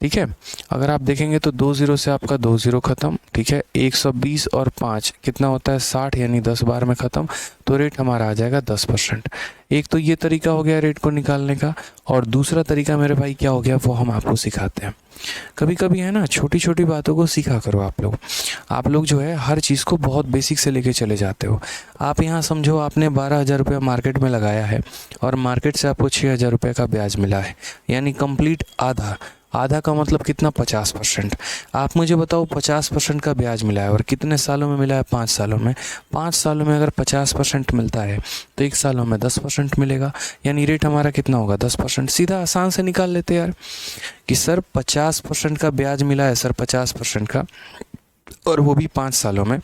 ठीक है, अगर आप देखेंगे तो 2 0 से आपका 2 0 खत्म। ठीक है, 120 और 5 कितना होता है, 60, यानी 10 बार में ख़त्म। तो रेट हमारा आ जाएगा 10%। एक तो ये तरीका हो गया रेट को निकालने का, और दूसरा तरीका मेरे भाई क्या हो गया, वो हम आपको सिखाते हैं। कभी कभी है ना, छोटी छोटी बातों को सीखा करो आप लोग जो है हर चीज़ को बहुत बेसिक से लेके चले जाते हो। आप यहाँ समझो, आपने 12,000 रुपये मार्केट में लगाया है और मार्केट से आपको 6,000 रुपये का ब्याज मिला है, यानी कंप्लीट आधा। आधा का मतलब कितना, 50%। आप मुझे बताओ 50% का ब्याज मिला है और कितने सालों में मिला है, 5 सालों में। 5 सालों में अगर 50% मिलता है तो 1 सालों में 10% मिलेगा, यानी रेट हमारा कितना होगा, 10%। सीधा आसान से निकाल लेते यार कि सर 50% का ब्याज मिला है सर, 50% का, और वो भी 5 सालों में।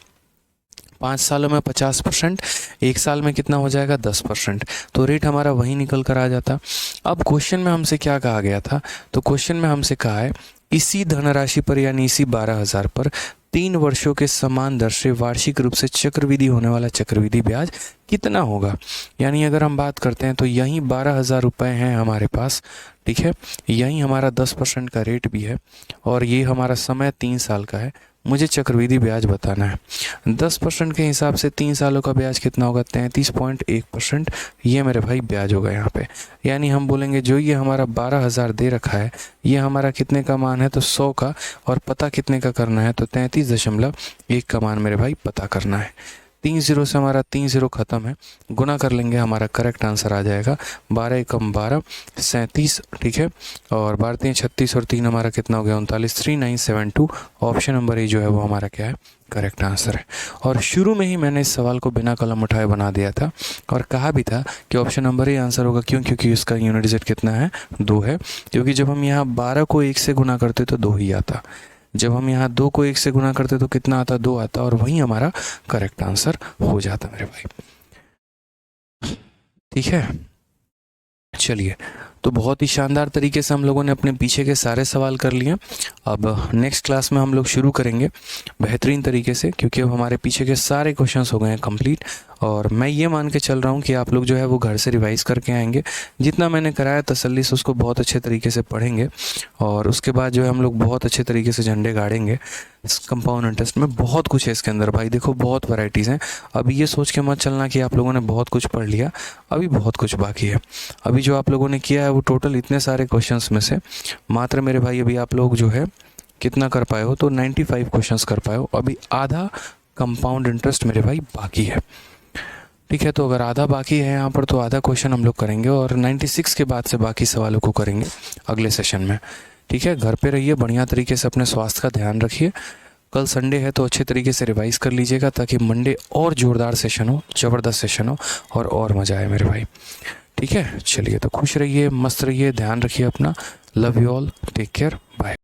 5 सालों में 50%, 1 साल में कितना हो जाएगा, 10%। तो रेट हमारा वही निकल कर आ जाता। अब क्वेश्चन में हमसे क्या कहा गया था, तो क्वेश्चन में हमसे कहा है इसी धनराशि पर यानी इसी 12,000 पर 3 वर्षों के समान दर से वार्षिक रूप से चक्रवृद्धि होने वाला चक्रवृद्धि ब्याज कितना होगा। यानी अगर हम बात करते हैं तो यहीं 12,000 रुपये हैं हमारे पास। ठीक है, यहीं हमारा 10% का रेट भी है और ये हमारा समय 3 साल का है। मुझे चक्रवृद्धि ब्याज बताना है। 10% के हिसाब से 3 सालों का ब्याज कितना होगा, 33.1%। ये मेरे भाई ब्याज होगा यहाँ पे। यानी हम बोलेंगे जो ये हमारा 12,000 दे रखा है, ये हमारा कितने का मान है, तो 100 का, और पता कितने का करना है, तो 33.1 का मान मेरे भाई पता करना है। 3 0 से हमारा 3 0 ख़त्म है, गुना कर लेंगे, हमारा करेक्ट आंसर आ जाएगा 12 एकम 12, 37, ठीक है। और 12 3 36 और 3 हमारा कितना हो गया, 39, 3972। ऑप्शन नंबर ए जो है वो हमारा क्या है, करेक्ट आंसर है। और शुरू में ही मैंने इस सवाल को बिना कलम उठाए बना दिया था और कहा भी था कि ऑप्शन नंबर ए आंसर होगा। क्यों? क्योंकि इसका यूनिट डिजिट कितना है, 2 है। क्योंकि जब हम यहाँ 12 को 1 से गुना करते तो 2 ही आता, जब हम यहाँ 2 को 1 से गुना करते तो कितना आता, 2 आता, और वही हमारा करेक्ट आंसर हो जाता मेरे भाई। ठीक है, चलिए, तो बहुत ही शानदार तरीके से हम लोगों ने अपने पीछे के सारे सवाल कर लिए। अब नेक्स्ट क्लास में हम लोग शुरू करेंगे बेहतरीन तरीके से, क्योंकि अब हमारे पीछे के सारे क्वेश्चंस हो गए हैं कंप्लीट। और मैं ये मान के चल रहा हूँ कि आप लोग जो है वो घर से रिवाइज़ करके आएंगे। जितना मैंने कराया तसल्ली से उसको बहुत अच्छे तरीके से पढ़ेंगे, और उसके बाद जो है हम लोग बहुत अच्छे तरीके से झंडे गाड़ेंगे। इस कंपाउंड इंटरेस्ट में बहुत कुछ है इसके अंदर भाई, देखो बहुत वैरायटीज़ हैं। अभी ये सोच के मत चलना कि आप लोगों ने बहुत कुछ पढ़ लिया, अभी बहुत कुछ बाकी है। अभी जो आप लोगों ने किया है वो टोटल इतने सारे क्वेश्चंस में से मात्र मेरे भाई अभी आप लोग जो है कितना कर पाए हो, तो 95 क्वेश्चंस कर पाए हो। अभी आधा कंपाउंड इंटरेस्ट मेरे भाई बाकी है। ठीक है, तो अगर आधा बाकी है यहाँ पर, तो आधा क्वेश्चन हम लोग करेंगे और 96 के बाद से बाकी सवालों को करेंगे अगले सेशन में। ठीक है, घर पे रहिए, बढ़िया तरीके से अपने स्वास्थ्य का ध्यान रखिए। कल संडे है तो अच्छे तरीके से रिवाइज कर लीजिएगा, ताकि मंडे और ज़ोरदार सेशन हो, ज़बरदस्त सेशन हो और मज़ा आए मेरे भाई। ठीक है, चलिए, तो खुश रहिए, मस्त रहिए, ध्यान रखिए अपना। Love you all, take care, bye.